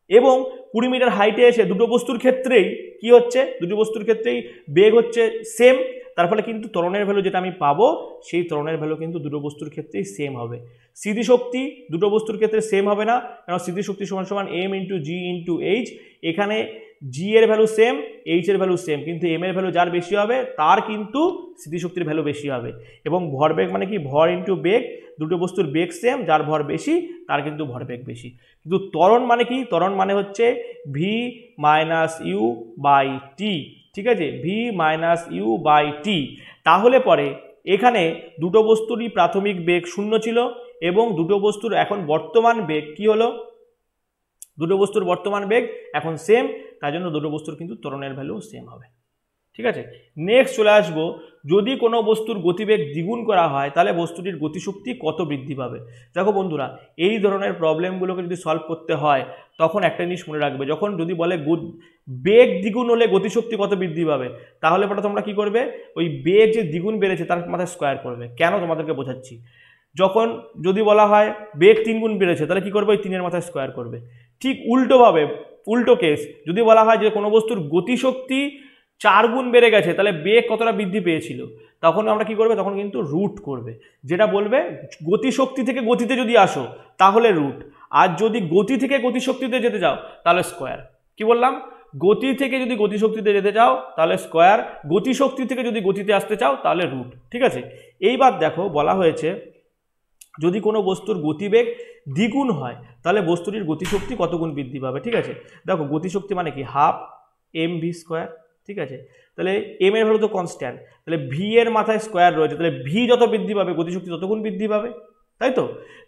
এবং 20 মিটার হাইটে এসে দুটো বস্তুর ক্ষেত্রেই কি হচ্ছে, দুটো বস্তুর ক্ষেত্রেই বেগ হচ্ছে সেম। তার ফলে কিন্তু ত্বরণের ভ্যালু যেটা আমি পাবো সেই ত্বরণের ভ্যালু কিন্তু দুটো বস্তুর ক্ষেত্রেই সেম হবে। স্থিতিশক্তি দুটো বস্তুর ক্ষেত্রে সেম হবে না, কারণ স্থিতিশক্তি সমান সমান এম ইন্টু জি ইন্টু এইচ। এখানে জি এর ভ্যালু সেম, এইচ এর ভ্যালু সেম, কিন্তু এম এর ভ্যালু যার বেশি হবে তার কিন্তু স্থিতিশক্তির ভ্যালু বেশি হবে। এবং ভরবেগ মানে কি ভর ইন্টু বেগ, দুটো বস্তুর বেগ সেম, যার ভর বেশি তার কিন্তু ভরবেগ বেশি। কিন্তু ত্বরণ মানে কি, ত্বরণ মানে হচ্ছে ভি মাইনাস ইউ বাই টি, ঠিক আছে, ভি মাইনাস ইউ বাই টি। তাহলে পরে এখানে দুটো বস্তুরই প্রাথমিক বেগ 0 ছিল, এবং দুটো বস্তুর এখন বর্তমান বেগ কি হলো, দুটো বস্তুর বর্তমান বেগ এখন সেম, তাই জন্য দুটো বস্তুর কিন্তু ত্বরণের ভ্যালু সেম হবে, ঠিক আছে। নেক্সট চলে আসবো, যদি কোনো বস্তুর গতিবেগ দ্বিগুণ করা হয় তাহলে বস্তুটির গতিশক্তি কত বৃদ্ধি পাবে। দেখো বন্ধুরা, এই ধরনের প্রবলেমগুলোকে যদি সলভ করতে হয় তখন একটা জিনিস মনে রাখবে, যখন যদি বলে বেগ দ্বিগুণ হলে গতিশক্তি কত বৃদ্ধি পাবে, তাহলে পরে তোমরা কি করবে, ওই বেগ যে দ্বিগুণ বেড়েছে তার মাথায় স্কোয়ার করবে। কেন তোমাদেরকে বোঝাচ্ছি, যখন যদি বলা হয় বেগ 3 গুণ বেড়েছে তাহলে কি করবে, ওই 3 এর মাথায় স্কোয়ার করবে। ঠিক উল্টোভাবে, উল্টো কেস, যদি বলা হয় যে কোনো বস্তুর গতিশক্তি 4 গুণ বেড়ে গেছে তাহলে বেগ কতটা বৃদ্ধি পেয়েছিল, তখন আমরা কি করবে, তখন কিন্তু রুট করবে, যেটা বলবে গতিশক্তি থেকে গতিতে যদি আসো তাহলে রুট, আর যদি গতি থেকে গতিশক্তিতে যেতে যাও তাহলে স্কোয়ার। কি বললাম, গতি থেকে যদি গতিশক্তিতে যেতে চাও তাহলে স্কোয়ার, গতিশক্তি থেকে যদি গতিতে আসতে চাও তাহলে রুট। ঠিক আছে, এইবার দেখো বলা হয়েছে যদি কোনো বস্তুর গতিবেগ দ্বিগুণ হয় তাহলে বস্তুটির গতিশক্তি কত গুণ বৃদ্ধি পাবে। ঠিক আছে, দেখো গতিশক্তি মানে কি হাফ mv স্কোয়ার। ঠিক আছে, তাহলে এম এর ভ্যালু তো কনস্ট্যান্ট, তাহলে ভি এর মাথায় স্কোয়ার রয়েছে, তাহলে ভি যত বৃদ্ধি পাবে গতিশক্তি তত গুণ বৃদ্ধি পাবে, তাই তো?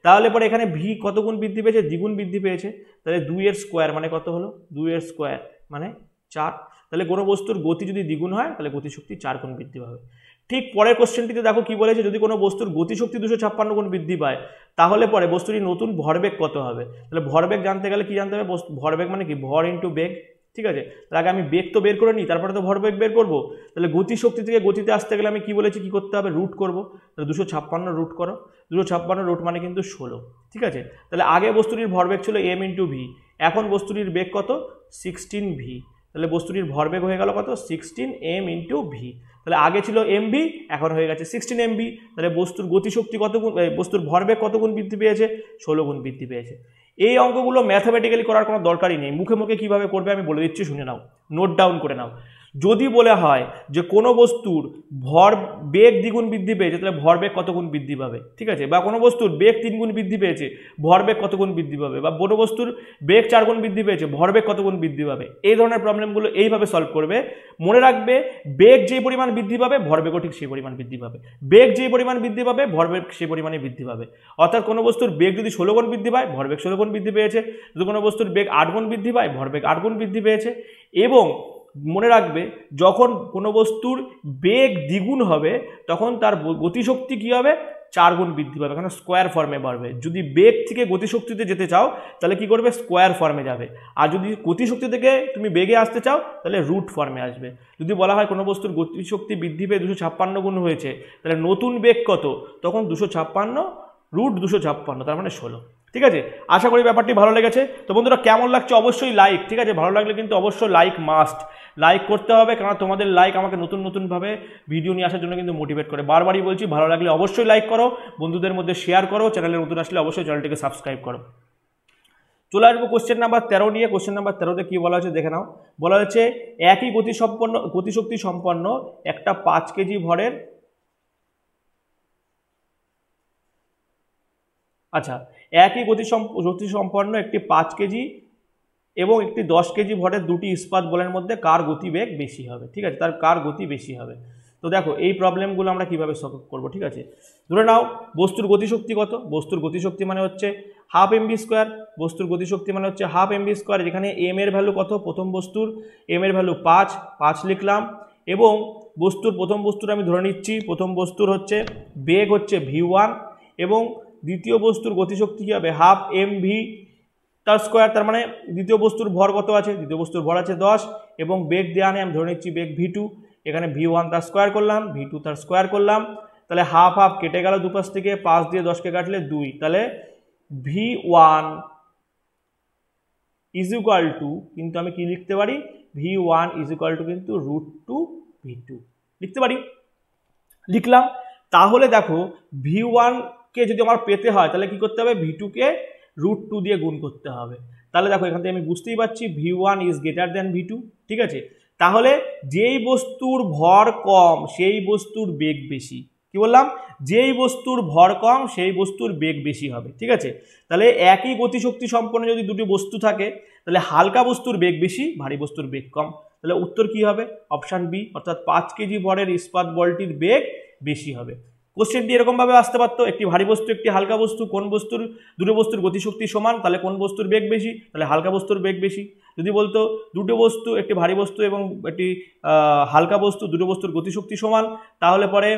তাহলে পরে এখানে ভি কত গুণ বৃদ্ধি পেয়েছে, দ্বিগুণ বৃদ্ধি পেয়েছে, তাহলে 2 এর স্কোয়ার মানে কত হলো, 2 এর স্কোয়ার মানে 4। তাহলে কোনো বস্তুর গতি যদি দ্বিগুণ হয় তাহলে গতিশক্তি 4 গুণ বৃদ্ধি পাবে। ঠিক পরের কোশ্চেনটিতে দেখো কি বলেছে, যদি কোনো বস্তুর গতিশক্তি 256 গুণ বৃদ্ধি পায় তাহলে পরে বস্তুটির নতুন ভরবেগ কত হবে। তাহলে ভরবেগ জানতে গেলে কি জানতে হবে, ভরবেগ মানে কি ভর ইন্টু বেগ। ঠিক আছে, তার আগে আমি বেগ তো বের করে নিই, তারপরে তো ভরবেগ বের করবো। তাহলে গতিশক্তি থেকে গতিতে আসতে গেলে আমি কি বলেছি কি করতে হবে, রুট করবো। তাহলে 256 রুট করো, 256 রুট মানে কিন্তু 16। ঠিক আছে, তাহলে আগে বস্তুটির ভরবেগ ছিল এম ইন্টু ভি, এখন বস্তুটির বেগ কত 16 ভি, তাহলে বস্তুটির ভরবেগ হয়ে গেল কত 16 এম ইন্টু ভি। তাহলে আগে ছিল এমভি, এখন হয়ে গেছে 16 এমভি। তাহলে বস্তুর গতিশক্তি কত গুণ, বস্তুর ভরবেগ কত গুণ বৃদ্ধি পেয়েছে, 16 গুণ বৃদ্ধি পেয়েছে। এই অঙ্কগুলো ম্যাথামেটিক্যালি করার কোনো দরকারই নেই, মুখে মুখে কীভাবে করবে আমি বলে দিচ্ছি, শুনে নাও, নোট ডাউন করে নাও। যদি বলে হয় যে কোনো বস্তুর বেগ দ্বিগুণ বৃদ্ধি পেয়েছে তাহলে ভরবেগ কত গুণ বৃদ্ধি পাবে। ঠিক আছে, বা কোনো বস্তুর বেগ 3 গুণ বৃদ্ধি পেয়েছে ভরবেগ কত গুণ বৃদ্ধি পাবে, বা কোনো বস্তুর বেগ 4 গুণ বৃদ্ধি পেয়েছে ভরবেগ কত গুণ বৃদ্ধি পাবে, এই ধরনের প্রবলেমগুলো এইভাবে সলভ করবে। মনে রাখবে বেগ যে পরিমাণ বৃদ্ধি পাবে ভরবেগও ঠিক সেই পরিমাণ বৃদ্ধি পাবে, বেগ যে পরিমাণ বৃদ্ধি পাবে ভরবেগ সেই পরিমাণে বৃদ্ধি পাবে। অর্থাৎ কোনো বস্তুর বেগ যদি 16 গুণ বৃদ্ধি পায় ভরবেগ 16 গুণ বৃদ্ধি পেয়েছে, যদি কোনো বস্তুর বেগ 8 গুণ বৃদ্ধি পায় ভরবেগ 8 গুণ বৃদ্ধি পেয়েছে। এবং মনে রাখবে যখন কোনো বস্তুর বেগ দ্বিগুণ হবে তখন তার গতিশক্তি কী হবে, 4 গুণ বৃদ্ধি পাবে, এখানে স্কোয়ার ফর্মে বাড়বে। যদি বেগ থেকে গতিশক্তিতে যেতে চাও তাহলে কি করবে, স্কোয়ার ফর্মে যাবে। আর যদি গতিশক্তি থেকে তুমি বেগে আসতে চাও তাহলে রুট ফর্মে আসবে। যদি বলা হয় কোনো বস্তুর গতিশক্তি বৃদ্ধি পেয়ে 256 গুণ হয়েছে তাহলে নতুন বেগ কত, তখন 256 রুট 256 তার মানে 16। ঠিক আছে, আশা করি ব্যাপারটি ভালো লেগেছে। তো বন্ধুরা কেমন লাগছে অবশ্যই লাইক, ঠিক আছে, ভালো লাগলে কিন্তু অবশ্যই লাইক মাস্ট, লাইক করতে হবে, কারণ তোমাদের লাইক আমাকে নতুন নতুনভাবে ভিডিও নিয়ে আসার জন্য কিন্তু মোটিভেট করে। বারবারই বলছি, ভালো লাগলে অবশ্যই লাইক করো, বন্ধুদের মধ্যে শেয়ার করো, চ্যানেলে নতুন আসলে অবশ্যই চ্যানেলটিকে সাবস্ক্রাইব করো। চলে আসবো কোশ্চেন নাম্বার 13 নিয়ে। কোশ্চেন নাম্বার 13তে কী বলা হয়েছে দেখে নাও। বলা হয়েছে একই গতিশক্তি সম্পন্ন একটা 5 কেজি ভরের, আচ্ছা, একই গতি সম্পন্ন একটি 5 কেজি এবং একটি 10 কেজি ভরের দুটি ইস্পাত বলের মধ্যে কার গতিবেগ বেশি হবে। ঠিক আছে, তার কার গতি বেশি হবে। তো দেখো এই প্রবলেমগুলো আমরা কিভাবে সলভ করব। ঠিক আছে, ধরে নাও বস্তুর গতিশক্তি কত, বস্তুর গতিশক্তি মানে হচ্ছে হাফ এমভি স্কোয়ার, বস্তুর গতিশক্তি মানে হচ্ছে হাফ এমভি স্কোয়ার। এখানে এম এর ভ্যালু কত, প্রথম বস্তুর এম এর ভ্যালু 5 লিখলাম, এবং প্রথম বস্তুর আমি ধরে নিচ্ছি প্রথম বস্তুর হচ্ছে বেগ হচ্ছে v1, এবং দ্বিতীয় বস্তুর গতিশক্তি কী হবে, হাফ এমভি তার স্কোয়ার। তার মানে দ্বিতীয় বস্তুর ভর কত আছে, দ্বিতীয় বস্তুর ভর আছে 10, এবং বেগ দেওয়া নেই, আমি ধরে নিচ্ছি বেগ v2। এখানে v1 তার স্কোয়ার করলাম, v2 তার স্কোয়ার করলাম, তাহলে হাফ হাফ কেটে গেল দুপাশ থেকে, 5 দিয়ে 10কে কাটলে 2, তাহলে v1 ইজ ইকুয়াল টু, কিন্তু আমি কি লিখতে পারি, v1 ইজ ইকুয়াল টু কিন্তু √2 v2 লিখতে পারি, লিখলাম। তাহলে দেখো v1 কে যদি আমার পেতে হয় তাহলে কি করতে হবে, v2 কে √2 দিয়ে গুণ করতে হবে। তাহলে দেখো এখান থেকে আমি বুঝতেই পারছি v1 is greater than v2। ঠিক আছে, তাহলে যেই বস্তুর ভর কম সেই বস্তুর বেগ বেশি। কি বললাম, যেই বস্তুর ভর কম সেই বস্তুর বেগ বেশি হবে। ঠিক আছে, তাহলে একই গতিশক্তি সম্পন্ন যদি দুটি বস্তু থাকে তাহলে হালকা বস্তুর বেগ বেশি, ভারী বস্তুর বেগ কম। তাহলে উত্তর কি হবে, অপশান বি, অর্থাৎ 5 কেজি ভরের ইস্পাত বলটির বেগ বেশি হবে। কোশ্চেনটি এরকমভাবে আসতে পারতো, একটি ভারী বস্তু একটি হালকা বস্তু, কোন বস্তুর দুটো বস্তুর গতিশক্তি সমান, তাহলে কোন বস্তুর বেগ বেশি, তাহলে হালকা বস্তুর বেগ বেশি। যদি বলতো দুটো বস্তু একটি ভারী বস্তু এবং একটি হালকা বস্তু, দুটো বস্তুর গতিশক্তি সমান, তাহলে পরে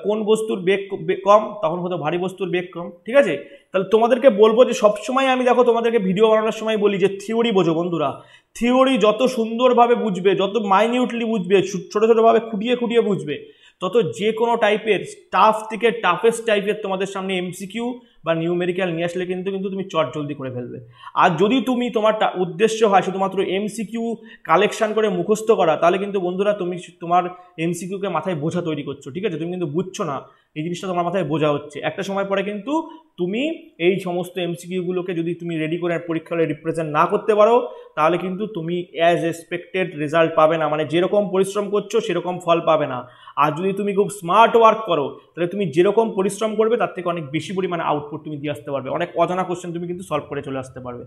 কোন বস্তুর বেগ কম, তখন হতো ভারী বস্তুর বেগ কম। ঠিক আছে, তাহলে তোমাদেরকে বলবো যে সবসময় আমি দেখো তোমাদেরকে ভিডিও বানানোর সময় বলি যে থিওরি বোঝো বন্ধুরা, থিওরি যত সুন্দরভাবে বুঝবে, যত মাইনিউটলি বুঝবে, ছোটো ছোটোভাবে খুঁটিয়ে খুঁটিয়ে বুঝবে, তত যে কোনো টাইপের টাফ থেকে টাফেস্ট টাইপের তোমাদের সামনে এমসিকিউ বা নিউমেরিক্যাল নিয়ে আসলে কিন্তু কিন্তু তুমি চট জলদি করে ফেলবে। আর যদি তুমি তোমার উদ্দেশ্য হয় শুধুমাত্র এমসিকিউ কালেকশন করে মুখস্থ করা, তাহলে কিন্তু বন্ধুরা তুমি তোমার এমসিকিউকে মাথায় বোঝা তৈরি করছো, ঠিক আছে? তুমি কিন্তু বুঝছো না এই জিনিসটা তোমার মাথায় বোঝা হচ্ছে। একটা সময় পরে কিন্তু তুমি এই সমস্ত এমসিকিউগুলোকে যদি তুমি রেডি করে পরীক্ষা হলে রিপ্রেজেন্ট না করতে পারো, তাহলে কিন্তু তুমি অ্যাজ এক্সপেক্টেড রেজাল্ট পাবে না, মানে যেরকম পরিশ্রম করছো সেরকম ফল পাবে না। আর যদি তুমি খুব স্মার্ট ওয়ার্ক করো, তাহলে তুমি যেরকম পরিশ্রম করবে তার থেকে অনেক বেশি পরিমাণে আউটপুট তুমি দিয়ে আসতে পারবে, অনেক অজানা কোশ্চেন তুমি কিন্তু সলভ করে চলে আসতে পারবে।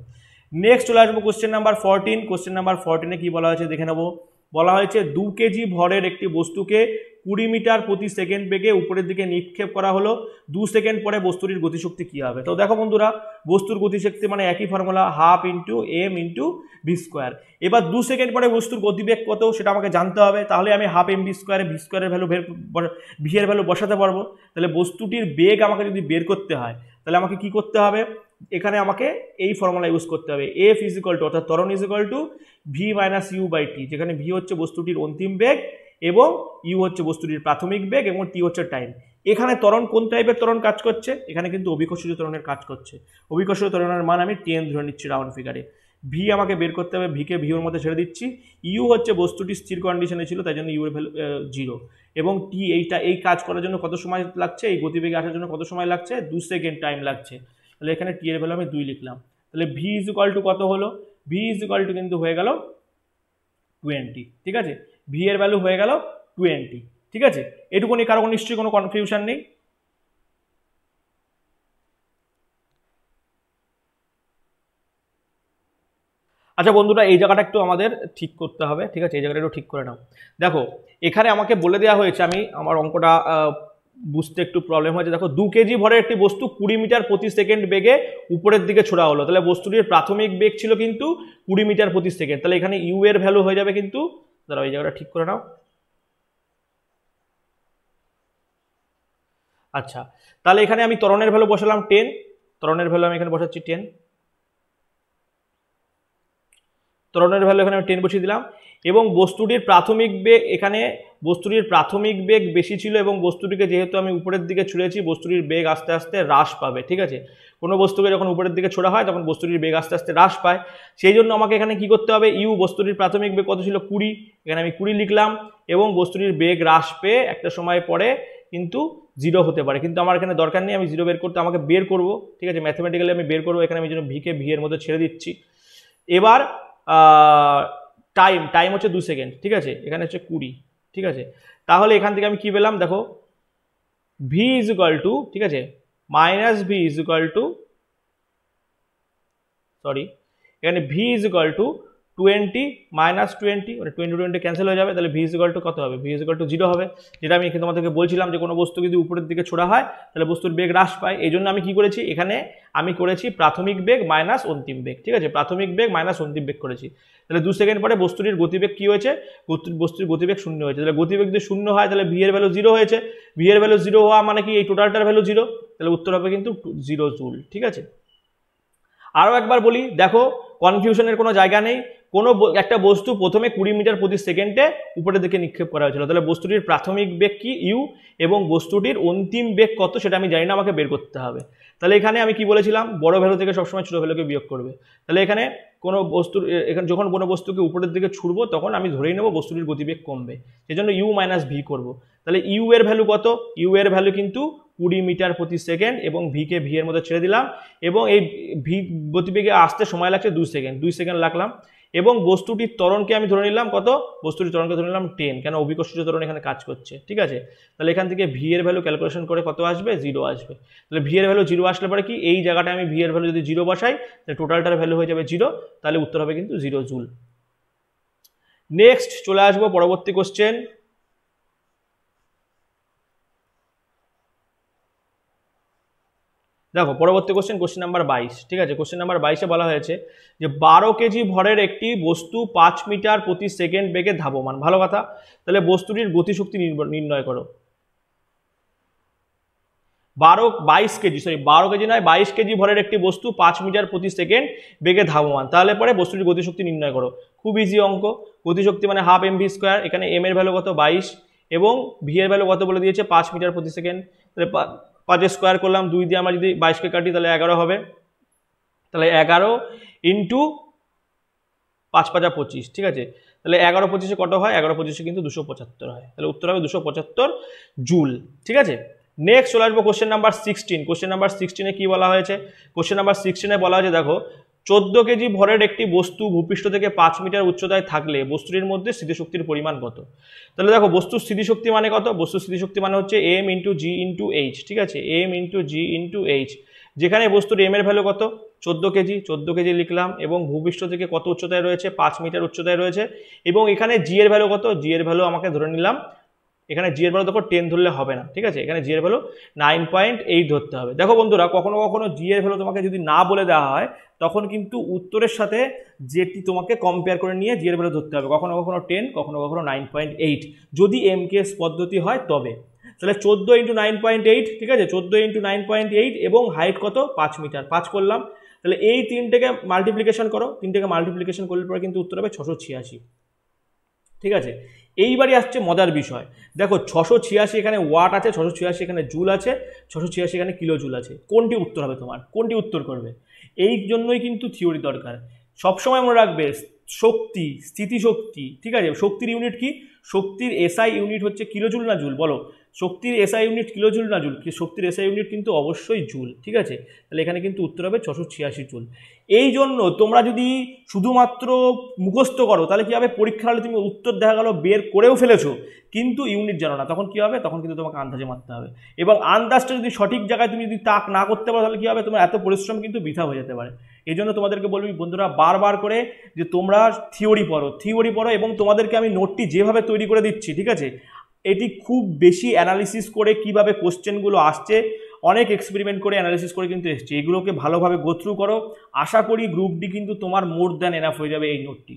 নেক্সট চলে আসবো কোশ্চেন নাম্বার 14। কোশ্চেন নাম্বার 14-এ কি বলা হয়েছে দেখে নেবো। বলা হয়েছে 2 কেজি ভরের একটি বস্তুকে 20 মিটার প্রতি সেকেন্ড বেগে উপরের দিকে নিক্ষেপ করা হলো, 2 সেকেন্ড পরে বস্তুটির গতিশক্তি কি হবে? তো দেখো বন্ধুরা, বস্তুর গতিশক্তি মানে একই formula, half into M into V square. এবার 2 সেকেন্ড পরে বস্তুর গতিবেগ কত সেটা আমাকে জানতে হবে, তাহলে আমি হাফ এম ভি স্কোয়ারে ভি স্কোয়ারের ভ্যালু ভি এর ভ্যালু বসাতে পারবো। তাহলে বস্তুটির বেগ আমাকে যদি বের করতে হয়, তাহলে আমাকে কি করতে হবে, এখানে আমাকে এই ফর্মুলা ইউজ করতে হবে, এফ ইজ ইকুয়াল টু অর্থাৎ ত্বরণ is equal to V minus U by T, যেখানে ভি হচ্ছে বস্তুটির অন্তিম বেগ এবং ইউ হচ্ছে বস্তুটির প্রাথমিক বেগ এবং টি হচ্ছে টাইম। এখানে ত্বরণ কোন টাইপের ত্বরণ কাজ করছে? এখানে কিন্তু অভিকর্ষজ ত্বরণের কাজ করছে। অভিকর্ষজ ত্বরণের মান আমি 10 ধরে নিচ্ছি রাউন্ড ফিগারে। ভি আমাকে বের করতে হবে, ভিকে ভিউর মধ্যে ছেড়ে দিচ্ছি। ইউ হচ্ছে বস্তুটি স্থির কন্ডিশনে ছিল, তাই জন্য ইউ এর ভ্যালু 0 এবং টি এই কাজ করার জন্য কত সময় লাগছে, এই গতিবেগে আসার জন্য কত সময় লাগছে? 2 সেকেন্ড টাইম লাগছে। তাহলে এখানে টি এর ভ্যালু আমি 2 লিখলাম। তাহলে ভি ইজ ইকুয়াল টু কত হলো? ভি ইজ ইকুয়াল টু কিন্তু হয়ে গেল 20, ঠিক আছে? ভি এর ভ্যালু হয়ে গেল 20, ঠিক আছে? এটুকুনি কারো নিশ্চয়ই কোনো কনফিউশন নেই। আচ্ছা বন্ধুরা, এই জায়গাটা একটু আমাদের ঠিক করতে হবে, ঠিক আছে? এই জায়গাটা একটু ঠিক করে নাও। দেখো এখানে আমাকে বলে দেওয়া হয়েছে, আমি আমার অঙ্কটা বুঝতে একটু প্রবলেম হয়েছে। দেখো 2 কেজি ভরের একটি বস্তু 20 মিটার প্রতি সেকেন্ড বেগে উপরের দিকে ছোড়া হলো, তাহলে বস্তুটির প্রাথমিক বেগ ছিল কিন্তু 20 মিটার প্রতি সেকেন্ড। তাহলে এখানে ইউ এর ভ্যালু হয়ে যাবে কিন্তু, দাঁড়াও এই জায়গাটা ঠিক করে নাও। আচ্ছা, তাহলে এখানে আমি ত্বরণের ভ্যালু বসালাম 10, ত্বরণের ভ্যালু আমি এখানে বসাচ্ছি 10, ত্বরণের ভ্যালু এখানে আমি 10 বসিয়ে দিলাম। এবং বস্তুটির প্রাথমিক বেগ, এখানে বস্তুটির প্রাথমিক বেগ বেশি ছিল এবং বস্তুটিকে যেহেতু আমি উপরের দিকে ছুঁড়েছি, বস্তুটির বেগ আস্তে আস্তে হ্রাস পাবে, ঠিক আছে? কোনো বস্তুকে যখন উপরের দিকে ছোড়া হয় তখন বস্তুটির বেগ আস্তে আস্তে হ্রাস পায়। সেই জন্য আমাকে এখানে কি করতে হবে, ইউ বস্তুটির প্রাথমিক বেগ কত ছিল 20, এখানে আমি 20 লিখলাম এবং বস্তুটির বেগ হ্রাস পেয়ে একটা সময় পরে কিন্তু 0 হতে পারে, কিন্তু আমার এখানে দরকার নেই, আমি 0 বের করতে, আমাকে বের করব, ঠিক আছে? ম্যাথমেটিক্যালি আমি বের করবো, এখানে আমি জন্য ভিকে ভি এর মধ্যে ছেড়ে দিচ্ছি। এবার টাইম হচ্ছে 2 সেকেন্ড, ঠিক আছে? এখানে হচ্ছে 20, ঠিক আছে? তাহলে এখান থেকে আমি কি পেলাম দেখো, ভি ইজ ইকুয়াল টু, ঠিক আছে, minus V is equal to, sorry এখানে V is equal to 20 minus 20, মানে 20 ক্যান্সেল হয়ে যাবে। তাহলে ভি ইজ ইকুয়াল টু কত হবে? ভি ইজ ইকুয়াল টু 0 হবে, যেটা আমি এখানে তোমাদেরকে বলছিলাম যে কোনো বস্তু যদি উপরের দিকে ছোড়া হয় তাহলে বস্তুর বেগ হ্রাস পায়। এই জন্য আমি কি করেছি, এখানে আমি করেছি প্রাথমিক বেগ মাইনাস অন্তিম বেগ, ঠিক আছে? প্রাথমিক বেগ মাইনাস অন্তিম বেগ করেছি। তাহলে 2 সেকেন্ড পরে বস্তুটির গতিবেগ কি হয়েছে? বস্তুর গতিবেগ 0 হয়েছে। তাহলে গতিবেগ যদি 0 হয় তাহলে ভি এর ভ্যালু 0 হয়েছে। ভি এর ভ্যালু 0 হওয়া মানে কি এই টোটালটার ভ্যালু 0, তাহলে উত্তর হবে কিন্তু 0 জুল, ঠিক আছে? আরও একবার বলি, দেখো কনফিউশনের কোনো জায়গা নেই। কোনো একটা বস্তু প্রথমে 20 মিটার প্রতি সেকেন্ডে উপরের দিকে নিক্ষেপ করা হয়েছিল, তাহলে বস্তুটির প্রাথমিক বেগ কি ইউ এবং বস্তুটির অন্তিম বেগ কত সেটা আমি জানি না, আমাকে বের করতে হবে। তাহলে এখানে আমি কি বলেছিলাম, বড় ভ্যালু থেকে সবসময় ছোট ভ্যালুকে বিয়োগ করবে। তাহলে এখানে কোনো বস্তুর, এখানে যখন কোনো বস্তুকে উপরের দিকে ছুড়বো তখন আমি ধরেই নেবো বস্তুটির গতিবেগ কমবে, সেজন্য ইউ মাইনাস ভি করবো। তাহলে ইউ এর ভ্যালু কত? ইউ এর ভ্যালু কিন্তু 20 মিটার প্রতি সেকেন্ড এবং ভিকে ভি এর মধ্যে ছেড়ে দিলাম এবং এই ভি গতিবেগে আসতে সময় লাগছে 2 সেকেন্ড, 2 সেকেন্ড লাগলাম। এবং বস্তুটির ত্বরণকে আমি ধরে নিলাম কত? বস্তুটির ত্বরণকে ধরে নিলাম 10, কেন অভিকর্ষজ ত্বরণ এখানে কাজ করছে, ঠিক আছে? তাহলে এখান থেকে ভি এর ভ্যালু ক্যালকুলেশন করে কত আসবে? 0 আসবে। তাহলে ভি এর ভ্যালু 0 আসলে পরে কি এই জায়গাটা আমি ভি এর ভ্যালু যদি 0 বসাই তাহলে টোটালটার ভ্যালু হয়ে যাবে 0, তাহলে উত্তর হবে কিন্তু 0 জুল। নেক্সট চলে আসবো পরবর্তী কোশ্চেন। দেখো পরবর্তী কোশ্চেন নাম্বার 22, ঠিক আছে? কোশ্চেন নাম্বার 22-এ বলা হয়েছে যে 12 কেজি ভরের একটি বস্তু 5 মিটার প্রতি সেকেন্ড বেগে ধাবমান। ভালো কথা, তাহলে বস্তুটির গতিশক্তি নির্ণয় করো। 22 কেজি নয়, 22 কেজি ভরের একটি বস্তু 5 মিটার প্রতি সেকেন্ড বেগে ধাবমান, তাহলে পরে বস্তুটির গতিশক্তি নির্ণয় করো। খুব ইজি অঙ্ক, গতিশক্তি মানে হাফ এম ভি স্কোয়ার, এখানে এম এর ভ্যালু কত? 22 এবং ভি এর ভ্যালু কত বলে দিয়েছে? 5 মিটার প্রতি সেকেন্ড। তাহলে 5 স্কোয়ার করলাম, 2 দিয়ে আমরা যদি 22কে কাটি তাহলে 11 হবে, তাহলে 11 ইন্টু 5 5 25, ঠিক আছে। তাহলে 11 25 কত হয়, 11 25 কিন্তু 275 হয়, তাহলে উত্তর হবে 275 জুল, ঠিক আছে। নেক্সট চলে আসবো কোশ্চেন নাম্বার 16। কোশ্চেন নাম্বার 16-এ কি বলা হয়েছে, কোশ্চেন নাম্বার 16-এ বলা হয়েছে দেখো 14 কেজি ভরের একটি বস্তু ভূপৃষ্ঠ থেকে 5 মিটার উচ্চতায় থাকলে বস্তুটির মধ্যে স্থিতিশক্তির পরিমাণ কত। তাহলে দেখো বস্তুর স্থিতিশক্তি মানে কত, বস্তুর স্থিতিশক্তি মানে হচ্ছে m ইন্টু জি ইন্টু এইচ, ঠিক আছে, m ইন্টু জি ইন্টু এইচ, যেখানে বস্তুর m এর ভ্যালু কত 14 কেজি, 14 কেজি লিখলাম, এবং ভূপৃষ্ঠ থেকে কত উচ্চতায় রয়েছে 5 মিটার উচ্চতায় রয়েছে, এবং এখানে জি এর ভ্যালু কত, জি এর ভ্যালু আমাকে ধরে নিলাম, এখানে জি এর ভ্যালু দেখো 10 ধরলে হবে না, ঠিক আছে, এখানে জি এর ভ্যালু 9.8 ধরতে হবে। দেখো বন্ধুরা কখনো কখনো জি এর ভ্যালু তোমাকে যদি না বলে দেওয়া হয় তখন কিন্তু উত্তরের সাথে যেটি তোমাকে কম্পেয়ার করে নিয়ে জি এর ভ্যালু ধরতে হবে, কখনো কখনো 10, কখনো কখনো 9.8, যদি এমকেএস পদ্ধতি হয় তবে। তাহলে 14 ইন্টু 9.8, ঠিক আছে, 14 ইন্টু 9.8, এবং হাইট কত 5 মিটার, 5 করলাম, তাহলে এই তিনটেকে মাল্টিপ্লিকেশন করো, তিনটেকে মাল্টিপ্লিকেশন করলে পরে কিন্তু উত্তর হবে 686, ঠিক আছে। এইবারই আসছে মজার বিষয়, দেখো 686 এখানে ওয়াট আছে, 686 এখানে জুল আছে, 686 এখানে কিলো জুল আছে, কোনটি উত্তর হবে তোমার, কোনটি উত্তর করবে। এই জন্যই কিন্তু থিওরি দরকার, সবসময় মনে রাখবে শক্তি, স্থিতিশক্তি, ঠিক আছে, শক্তির ইউনিট কি, শক্তির এসআই ইউনিট হচ্ছে কিলোজুল না জুল, বলো, শক্তির এসআই ইউনিট কিলোজুল না জুল, শক্তির এসআই ইউনিট কিন্তু অবশ্যই জুল, ঠিক আছে। তাহলে এখানে কিন্তু উত্তর হবে 686 জুল। এই জন্য তোমরা যদি শুধুমাত্র মুখস্থ করো তাহলে কি হবে, পরীক্ষার হলে তুমি উত্তর দেখা গেল বের করেও ফেলেছো কিন্তু ইউনিট জানো না, তখন কি হবে, তখন কিন্তু তোমাকে আন্দাজে মারতে হবে, এবং আন্দাজটা যদি সঠিক জায়গায় তুমি যদি তাক না করতে পারো তাহলে কি হবে, তোমার এত পরিশ্রম কিন্তু বৃথা হয়ে যেতে পারে। এই জন্য তোমাদেরকে বলবি বন্ধুরা বারবার করে যে তোমরা থিওরি পড়ো, এবং তোমাদেরকে আমি নোটটি যেভাবে তৈরি করে দিচ্ছি, ঠিক আছে, এটি খুব বেশি অ্যানালিসিস করে কিভাবে কোশ্চেনগুলো আসছে, অনেক এক্সপেরিমেন্ট করে অ্যানালিসিস করে কিন্তু এসছে, এগুলোকে ভালোভাবে গো থ্রু করো, আশা করি গ্রুপ ডি কিন্তু তোমার মোর দ্যান এনাফ হয়ে যাবে এই নোটটি।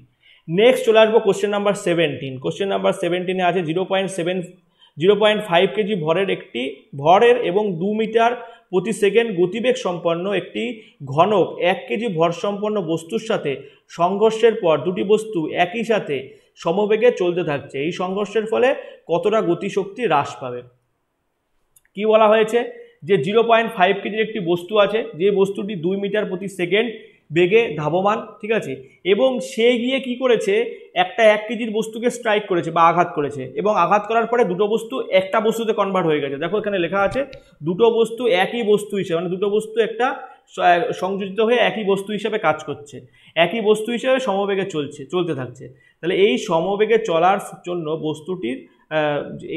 নেক্সট চলে আসবো কোশ্চেন নাম্বার 17। কোশ্চেন নাম্বার 17-এ আছে 0.5 কেজি ভরের এবং 2 মিটার প্রতি সেকেন্ড গতিবেগ সম্পন্ন একটি ঘনক 1 কেজি ভর সম্পন্ন বস্তুর সাথে সংঘর্ষের পর দুটি বস্তু একই সাথে সমবেগে চলতে থাকছে, এই সংঘর্ষের ফলে কতটা গতিশক্তি হ্রাস পাবে। কি বলা হয়েছে যে 0.5 কেজির একটি বস্তু আছে, যে বস্তুটি 2 মিটার প্রতি সেকেন্ড বেগে ধাবমান, ঠিক আছে, এবং সে গিয়ে কি করেছে, একটা 1 কেজির বস্তুকে স্ট্রাইক করেছে বা আঘাত করেছে, এবং আঘাত করার পরে দুটো বস্তু একটা বস্তুতে কনভার্ট হয়ে গেছে। দেখো এখানে লেখা আছে দুটো বস্তু একই বস্তু হিসেবে, মানে দুটো বস্তু একটা সংযোজিত হয়ে একই বস্তু হিসেবে কাজ করছে, একই বস্তু হিসেবে সমবেগে চলতে থাকছে। তাহলে এই সমবেগে চলার জন্য বস্তুটির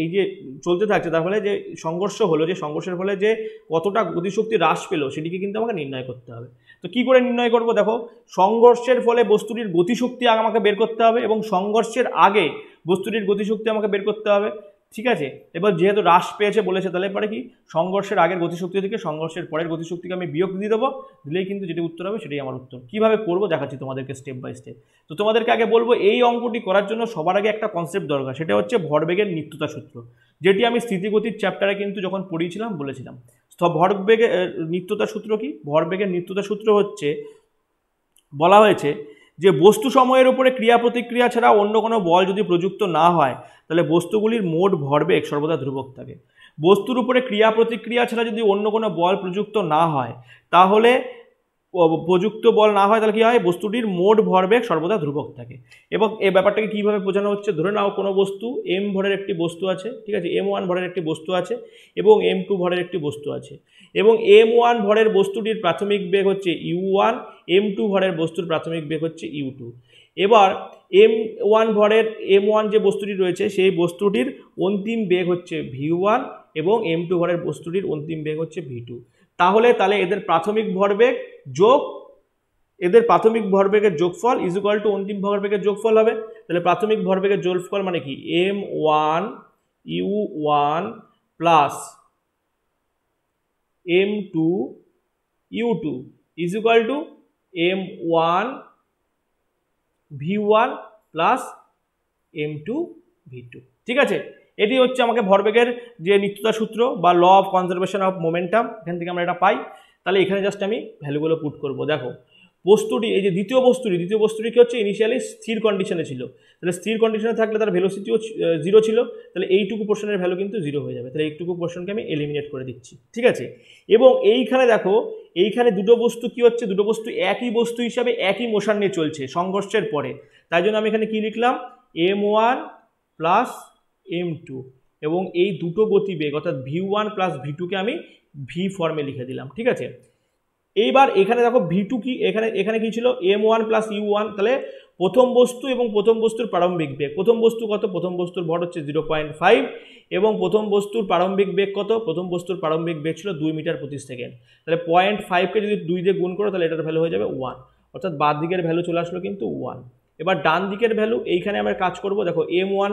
এই যে চলতে থাকছে তার ফলে যে সংঘর্ষ হলো, যে সংঘর্ষের ফলে যে কতটা গতিশক্তি হ্রাস পেলো সেটিকে কিন্তু আমাকে নির্ণয় করতে হবে। তো কি করে নির্ণয় করব, দেখো সংঘর্ষের ফলে বস্তুটির গতিশক্তি আমাকে বের করতে হবে, এবং সংঘর্ষের আগে বস্তুটির গতিশক্তি আমাকে বের করতে হবে, ঠিক আছে। এবার যেহেতু হ্রাস পেয়েছে বলেছে তাহলে পরে কি, সংঘর্ষের আগের গতিশক্তি থেকে সংঘর্ষের পরের গতিশক্তিকে আমি বিয়োগ দিয়ে দেবো, দিলেই কিন্তু যেটি উত্তর হবে সেটাই আমার উত্তর। কিভাবে করবো দেখাচ্ছি তোমাদেরকে স্টেপ বাই স্টেপ। তো তোমাদেরকে আগে বলবো এই অঙ্কটি করার জন্য সবার আগে একটা কনসেপ্ট দরকার, সেটা হচ্ছে ভরবেগের নিত্যতা সূত্র, যেটি আমি স্থিতিগতির চ্যাপ্টারে কিন্তু যখন পড়িয়েছিলাম বলেছিলাম। তো ভরবেগের নিত্যতা সূত্র কি, ভরবেগের নিত্যতা সূত্র হচ্ছে, বলা হয়েছে যে বস্তু সময়ের উপরে ক্রিয়া প্রতিক্রিয়া ছাড়া অন্য কোনো বল যদি প্রযুক্ত না হয় তাহলে বস্তুগুলির মোট ভরবেগ সর্বদা ধ্রুবক থাকে। বস্তুর উপরে ক্রিয়া প্রতিক্রিয়া ছাড়া যদি অন্য কোনো বল প্রযুক্ত না হয় তাহলে প্রযুক্ত বল না হয় তাহলে কি হয়, বস্তুটির মোট ভরবেগ সর্বদা ধ্রুবক থাকে। এবং এই ব্যাপারটাকে কিভাবে বোঝানো হচ্ছে, ধরে নাও কোনো বস্তু m ভরের একটি বস্তু আছে, ঠিক আছে, m1 ভরের একটি বস্তু আছে এবং m2 ভরের একটি বস্তু আছে, এবং m1 ভরের বস্তুটির প্রাথমিক বেগ হচ্ছে u1, m2 ভরের বস্তুর প্রাথমিক বেগ হচ্ছে u2। এবার m1 যে বস্তুটি রয়েছে সেই বস্তুটির অন্তিম বেগ হচ্ছে v1 এবং m2 ভরের বস্তুটির অন্তিম বেগ হচ্ছে v2। তাহলে এদের প্রাথমিক ভরবেগ যোগ এদের প্রাথমিক ভরবেগের যোগফল ইজ ইকুয়াল টু অন্তিম ভরবেগের যোগফল হবে। তাহলে প্রাথমিক ভরবেগের যোগফল মানে কি, m1 u1 plus m2 u2 is equal two m1 v1 plus m2 v2, ঠিক আছে। এটি হচ্ছে আমাকে ভরবেগের যে নিত্যতা সূত্র বা law of conservation of momentum, এখান থেকে আমরা এটা পাই। তাহলে এখানে জাস্ট আমি ভ্যালুগুলো পুট করব। দেখো বস্তুটি এই যে দ্বিতীয় বস্তুটি কি হচ্ছে ইনিশিয়ালি স্থির কন্ডিশনে ছিল, তাহলে স্থির কন্ডিশনে থাকলে তার ভেলোসিটিও 0 ছিল, তাহলে এইটুকু পোর্শনের ভ্যালু কিন্তু 0 হয়ে যাবে, তাহলে এইটুকু পোর্শনকে আমি এলিমিনেট করে দিচ্ছি, ঠিক আছে। এবং এইখানে দেখো এইখানে দুটো বস্তু কি হচ্ছে, দুটো বস্তু একই বস্তু হিসাবে একই মোশন নিয়ে চলছে সংঘর্ষের পরে, তাই জন্য আমি এখানে কি লিখলাম m1 প্লাস m2, এবং এই দুটো গতিবেগ অর্থাৎ v1 প্লাস v2কে আমি ভি ফর্মে লিখে দিলাম, ঠিক আছে। এইবার এখানে দেখো v2 কি, এখানে কি ছিল m1 প্লাস u1, তাহলে প্রথম বস্তু এবং প্রথম বস্তুর প্রারম্ভিক বেগ, প্রথম বস্তু কত, প্রথম বস্তুর ভর হচ্ছে 0.5 এবং প্রথম বস্তুর প্রারম্ভিক বেগ কত, প্রথম বস্তুর প্রারম্ভিক বেগ ছিল 2 মিটার প্রতি সেকেন্ড, তাহলে 0.5কে যদি 2 দিয়ে গুণ করো তাহলে এটার ভ্যালু হয়ে যাবে 1, অর্থাৎ বাঁ দিকের ভ্যালু চলে আসলো কিন্তু 1। এবার ডান দিকের ভ্যালু এইখানে আমরা কাজ করব, দেখো m1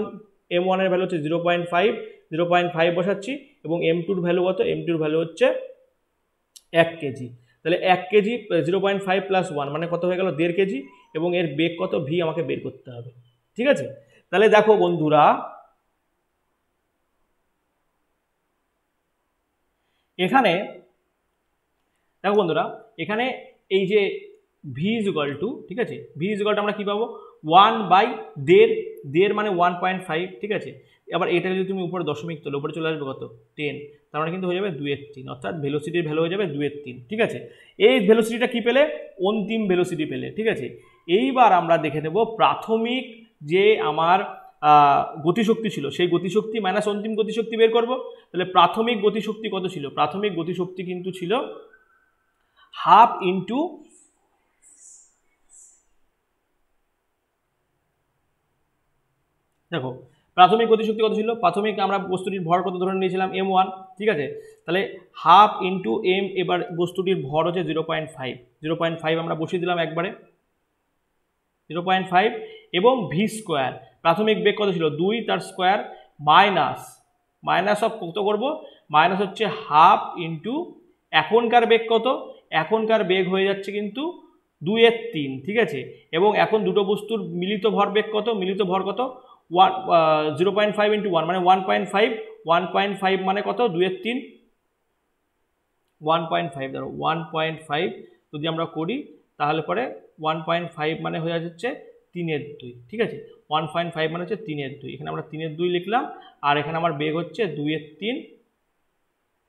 এর ভ্যালু হচ্ছে 0.5 বসাচ্ছি এবং m2 এর ভ্যালু কত, m2 এর ভ্যালু হচ্ছে 1 কেজি, তাহলে 1 কেজি 0.5 প্লাস 1 মানে কত হয়ে গেল 1.5 কেজি, এবং এর বেগ কত ভি আমাকে বের করতে হবে, ঠিক আছে। তাহলে দেখো বন্ধুরা এখানে এই যে ভি ইজ ইকুয়াল টু, ঠিক আছে, ভি ইজ ইকুয়াল টু আমরা কি পাবো 1/1.5 মানে 1.5, ঠিক আছে। আবার এটা যদি তুমি উপরে দশমিক তোলো উপরে চলে আসবে কত 10, তার মানে কিন্তু হয়ে যাবে 2/3, অর্থাৎ ভেলোসিটির ভ্যালু হয়ে যাবে 2/3, ঠিক আছে। এই ভেলোসিটিটা কি পেলে, অন্তিম ভেলোসিটি পেলে, ঠিক আছে। এইবার আমরা দেখে নেব প্রাথমিক যে আমার গতিশক্তি ছিল সেই গতিশক্তি মাইনাস অন্তিম গতিশক্তি বের করব, তাহলে প্রাথমিক গতিশক্তি কত ছিল, প্রাথমিক গতিশক্তি কিন্তু ছিল হাফ ইন্টু দেখো প্রাথমিক গতিশক্তি কত ছিল, প্রাথমিক আমরা বস্তুটির ভর কত ধরে নিয়েছিলাম m1, ঠিক আছে, তাহলে হাফ ইন্টু m, এবার বস্তুটির ভর হচ্ছে 0.5 আমরা বসিয়ে দিলাম একবারে 0.5, এবং ভি স্কোয়ার প্রাথমিক বেগ কত ছিল 2 তার স্কোয়ার মাইনাস অফ কত করব, মাইনাস হচ্ছে হাফ ইন্টু এখনকার বেগ কত, এখনকার বেগ হয়ে যাচ্ছে কিন্তু 2/3, ঠিক আছে। এবং এখন দুটো বস্তুর মিলিত ভর বেগ কত, মিলিত ভর কত 0.5 ইন্টু 1 মানে 1.5 মানে কত 2/3, 1.5 ধরো 1.5 যদি আমরা করি তাহলে পরে 1.5 মানে হয়ে যাচ্ছে 3/2, ঠিক আছে। 1.5 মানে হচ্ছে 3/2, এখানে আমরা 3/2 লিখলাম, আর এখানে আমার বেগ হচ্ছে 2/3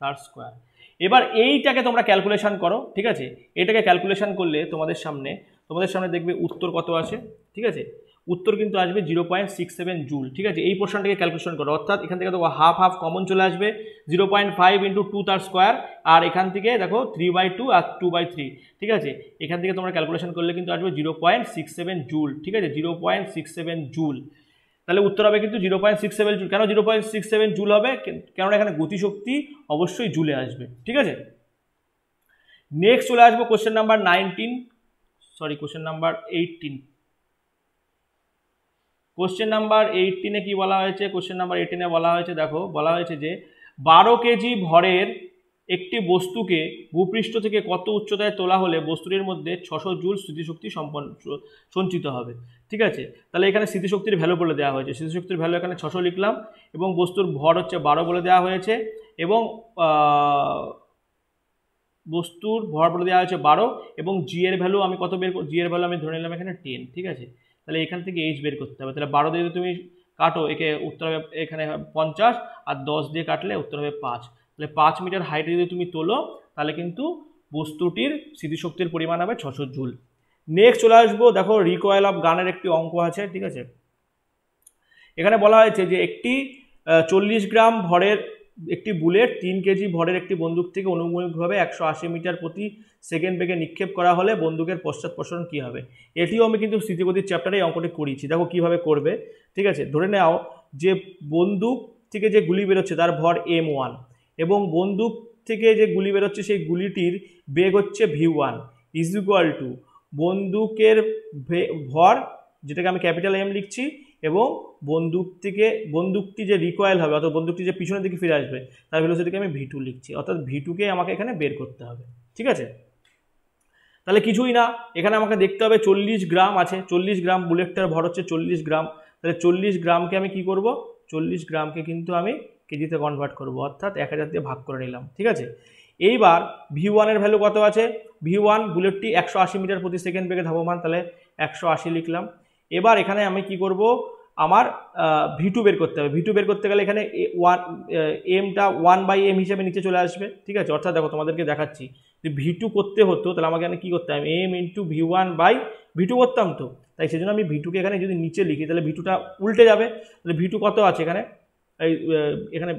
তার স্কোয়ার। এবার এইটাকে তোমরা ক্যালকুলেশন করো, ঠিক আছে, এটাকে ক্যালকুলেশন করলে তোমাদের সামনে দেখবে উত্তর কত আসে, ঠিক আছে। উত্তর কিন্তু আসবে 0.67 জুল, ঠিক আছে। এই পোর্শনটাকে ক্যালকুলেশন করো, অর্থাৎ এখান থেকে দেখো হাফ কমন চলে আসবে 0.5 ইন্টু 2 তার স্কোয়ার, আর এখান থেকে দেখো 3/2 আর 2/3, ঠিক আছে। এখান থেকে তোমরা ক্যালকুলেশন করলে কিন্তু আসবে 0.67 জুল, ঠিক আছে, 0.67 জুল। তাহলে উত্তর হবে কিন্তু 0.67 জুল। কেন 0.67 জুল হবে, কেননা এখানে গতিশক্তি অবশ্যই জুলে আসবে, ঠিক আছে। নেক্সট চলে আসবো কোশ্চেন নাম্বার 18। কোশ্চেন নাম্বার 18 কি বলা হয়েছে, কোশ্চেন নাম্বার 18 বলা হয়েছে, দেখো বলা হয়েছে যে 12 কেজি ভরের একটি বস্তুকে ভূপৃষ্ঠ থেকে কত উচ্চতায় তোলা হলে বস্তুটির মধ্যে 600 জুল স্থিতিশক্তি সঞ্চিত হবে, ঠিক আছে। তাহলে এখানে স্থিতিশক্তির ভ্যালু বলে দেওয়া হয়েছে, স্থিতিশক্তির ভ্যালু এখানে 600 লিখলাম, এবং বস্তুর ভর হচ্ছে 12 বলে দেওয়া হয়েছে, এবং বস্তুর ভর বলে দেওয়া হয়েছে 12, এবং জি এর ভ্যালু আমি কত বের, জি এর ভ্যালু আমি ধরে নিলাম এখানে 10, ঠিক আছে। তাহলে এখান থেকে এইচ বের করতে হবে, তাহলে 12 দিয়ে যদি তুমি কাটো একে উত্তর হবে এখানে 50, আর 10 দিয়ে কাটলে উত্তর হবে 5, তাহলে 5 মিটার হাইটে যদি তুমি তোলো তাহলে কিন্তু বস্তুটির স্থিতিশক্তির পরিমাণ হবে 600 জুল। নেক্সট চলে আসবো, দেখো রিকয়েল অফ গানের একটি অঙ্ক আছে, ঠিক আছে। এখানে বলা হয়েছে যে একটি 40 গ্রাম ভরের একটি বুলেট 3 কেজি ভরের একটি বন্দুক থেকে অনুভূমিকভাবে 180 মিটার প্রতি সেকেন্ড বেগে নিক্ষেপ করা হলে বন্দুকের পশ্চাৎপসরণ কী হবে। এটিও আমি কিন্তু স্থিতিগতির চ্যাপ্টারে এই অঙ্কটি করিয়েছি, দেখো কীভাবে করবে, ঠিক আছে। ধরে নাও যে বন্দুক থেকে যে গুলি বেরোচ্ছে তার ভর m1, এবং বন্দুক থেকে যে গুলি বেরোচ্ছে সেই গুলিটির বেগ হচ্ছে v1 ইজ ইকুয়াল টু বন্দুকের ভর, যেটাকে আমি ক্যাপিটাল M লিখছি, এবং বন্দুকটি যে রিকয়েল হবে অর্থাৎ বন্দুকটি যে পিছনের দিকে ফিরে আসবে তার ভেলোসিটিকে আমি v2 লিখছি, অর্থাৎ v2কে আমাকে এখানে বের করতে হবে, ঠিক আছে। তাহলে কিছুই না, এখানে আমাকে দেখতে হবে 40 গ্রাম আছে, 40 গ্রাম বুলেটটার ভর হচ্ছে 40 গ্রাম, তাহলে 40 গ্রামকে আমি কি করব, 40 গ্রামকে কিন্তু আমি কেজিতে কনভার্ট করব, অর্থাৎ 1000 দিয়ে ভাগ করে নিলাম, ঠিক আছে। এইবার V1 এর ভ্যালু কত আছে, V1 বুলেটটি 180 মিটার প্রতি সেকেন্ড বেগে ধাবমান, তাহলে 180 লিখলাম। এবার এখানে আমি কি করব, আমার V2 বের করতে হবে। V2 বের করতে গেলে এখানে এমটা 1/m হিসেবে নিচে চলে আসবে, ঠিক আছে। অর্থাৎ দেখো তোমাদেরকে দেখাচ্ছি, যে V2 করতে হতো তাহলে আমাকে এখানে কী করতে হবে, m ইন্টু V1/V2 করতাম তো, তাই সেজন্য আমি V2কে এখানে যদি নিচে লিখি তাহলে V2টা উল্টে যাবে। তাহলে V2 কত আছে এখানে, এখানে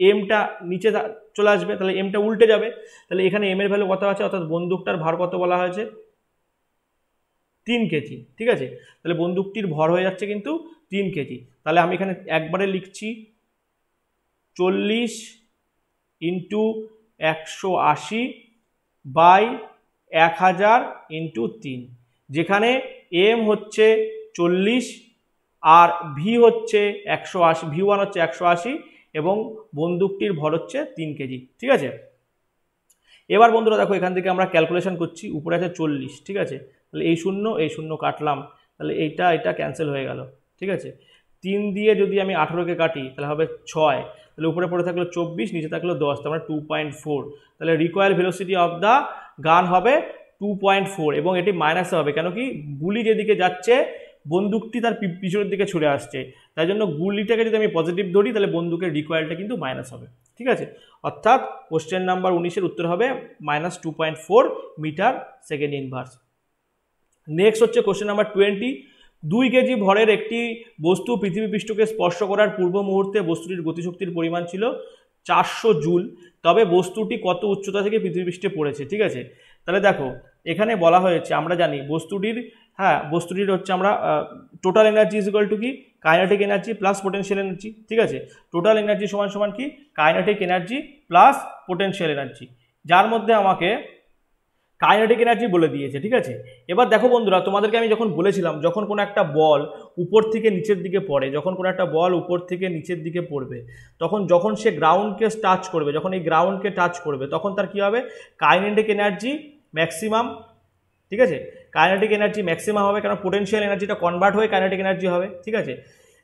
এমটা নিচে চলে আসবে, তাহলে এমটা উল্টে যাবে। তাহলে এখানে এম এর ভ্যালু কত আছে, অর্থাৎ বন্দুকটার ভার কত বলা হয়েছে, 3 কেজি, ঠিক আছে। তাহলে বন্দুকটির ভর হয়ে যাচ্ছে কিন্তু 3 কেজি। তাহলে আমি এখানে একবারে লিখছি 40 ইন্টু 180/1000 ইন্টু 3, যেখানে এম হচ্ছে 40 আর ভি হচ্ছে 180, V1 হচ্ছে 180 এবং বন্দুকটির ভর হচ্ছে 3 কেজি, ঠিক আছে। এবার বন্ধুরা দেখো এখান থেকে আমরা ক্যালকুলেশন করছি, উপরে আছে 40, ঠিক আছে। তাহলে এই শূন্য কাটলাম, তাহলে এটা ক্যান্সেল হয়ে গেল, ঠিক আছে। 3 দিয়ে যদি আমি 18কে কাটি তাহলে হবে 6, তাহলে উপরে পড়ে থাকলো 24, নিচে থাকলো 10, তার মানে 2.4। তাহলে recoil velocity of the gun হবে 2.4 এবং এটি মাইনাসে হবে, কেন কি গুলি যেদিকে যাচ্ছে বন্দুকটি তার পিছনের দিকে ছুটে আসছে, তাই জন্য গুলিটাকে যদি আমি পজিটিভ ধরি তাহলে বন্দুকের রিকয়েলটা কিন্তু মাইনাস হবে, ঠিক আছে। অর্থাৎ কোশ্চেন নাম্বার 19-এর উত্তর হবে -2.4 মিটার সেকেন্ড ইনভার্স। নেক্সট হচ্ছে কোশ্চেন নাম্বার 20। 2 কেজি ভরের একটি বস্তু পৃথিবী পৃষ্ঠকে স্পর্শ করার পূর্ব মুহূর্তে বস্তুটির গতিশক্তির পরিমাণ ছিল 400 জুল, তবে বস্তুটি কত উচ্চতা থেকে পৃথিবী পৃষ্ঠে পড়েছে, ঠিক আছে। তাহলে দেখো এখানে বলা হয়েছে, আমরা জানি বস্তুটির হচ্ছে আমরা total energy is equal to কি, kinetic energy plus potential energy, ঠিক আছে। টোটাল এনার্জি সমান সমান কি, kinetic energy plus potential energy, যার মধ্যে আমাকে কাইনেটিক এনার্জি বলে দিয়েছে, ঠিক আছে। এবার দেখো বন্ধুরা, তোমাদেরকে আমি যখন বলেছিলাম যখন কোনো একটা বল উপর থেকে নিচের দিকে পড়ে, তখন সে গ্রাউন্ডকে টাচ করবে, যখন এই গ্রাউন্ডকে টাচ করবে তখন তার কি হবে, কাইনেটিক এনার্জি ম্যাক্সিমাম, ঠিক আছে। কাইনেটিক এনার্জি ম্যাক্সিমাম হবে, কারণ পোটেনশিয়াল এনার্জিটা কনভার্ট হয়ে কাইনেটিক এনার্জি হবে, ঠিক আছে।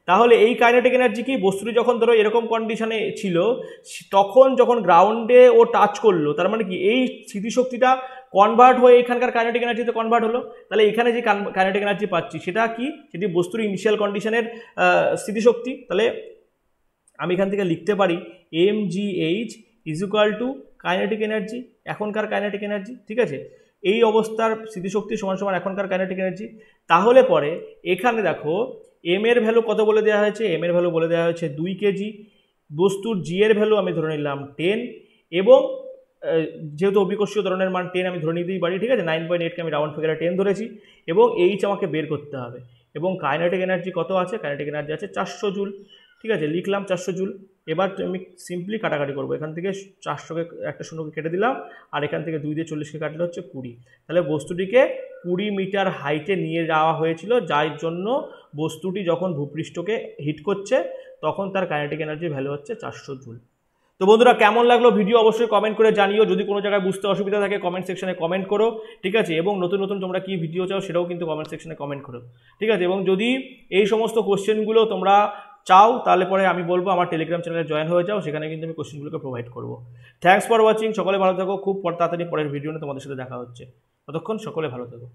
তাহলে এই কাইনেটিক এনার্জি কি, বস্তুটি যখন ধরো এরকম কন্ডিশনে ছিল, তখন যখন গ্রাউন্ডে ও টাচ করলো, তার মানে কি এই স্মৃতিশক্তিটা কনভার্ট হয়ে এখানকার কাইনেটিক এনার্জিতে কনভার্ট হলো। তাহলে এখানে যে কাইনেটিক এনার্জি পাচ্ছি সেটা কি, সেটি বস্তুর ইনিশিয়াল কন্ডিশনের স্মৃতিশক্তি। তাহলে আমি এখান থেকে লিখতে পারি mgh is equal two kinetic energy, এখনকার কাইনেটিক এনার্জি, ঠিক আছে। এই অবস্থার স্মৃতিশক্তি সমান সমান এখনকার কাইনেটিক এনার্জি। তাহলে পরে এখানে দেখো এম এর ভ্যালু কত বলে দেওয়া হয়েছে, এম এর ভ্যালু বলে দেওয়া হয়েছে 2 কেজি, বস্তুর জি এর ভ্যালু আমি ধরে নিলাম 10, এবং যেহেতু অভিকর্ষীয় ত্বরণের মান 10 আমি ধরে নিতেই পারি, ঠিক আছে। 9.8কে আমি রাউন্ড ফিগারে 10 ধরেছি, এবং এইচ আমাকে বের করতে হবে, এবং কাইনেটিক এনার্জি কত আছে, কাইনেটিক এনার্জি আছে 400 জুল, ঠিক আছে, লিখলাম 400 জুল। এবার আমি সিম্পলি কাটাকাটি করবো, এখান থেকে 400কে একটা শূন্যকে কেটে দিলাম, আর এখান থেকে 2 দিয়ে 40কে কাটলে হচ্ছে 20। তাহলে বস্তুটিকে 20 মিটার হাইটে নিয়ে যাওয়া হয়েছিল, যার জন্য বস্তুটি যখন ভূপৃষ্ঠকে হিট করছে তখন তার কাইনেটিক এনার্জির ভ্যালু হচ্ছে 400 জুল। তো বন্ধুরা, কেমন লাগলো ভিডিও অবশ্যই কমেন্ট করে জানিও, যদি কোনো জায়গায় বুঝতে অসুবিধা থাকে কমেন্ট সেকশনে কমেন্ট করো, ঠিক আছে। এবং নতুন নতুন তোমরা কি ভিডিও চাও সেটাও কিন্তু কমেন্ট সেকশনে কমেন্ট করো, ঠিক আছে। এবং যদি এই সমস্ত কোশ্চেনগুলো তোমরা চাও তাহলে পরে আমি বলবো আমার টেলিগ্রাম চ্যানেলে জয়েন হয়ে যাও, সেখানে কিন্তু আমি কোশ্চেনগুলোকে প্রোভাইড করবো। থ্যাঙ্কস ফর ওয়াচিং, সকলে ভালো থাকো, খুব তাড়াতাড়ি পরের ভিডিও নিয়ে তোমাদের সাথে দেখা হচ্ছে, ততক্ষণ সকলে ভালো থাকো।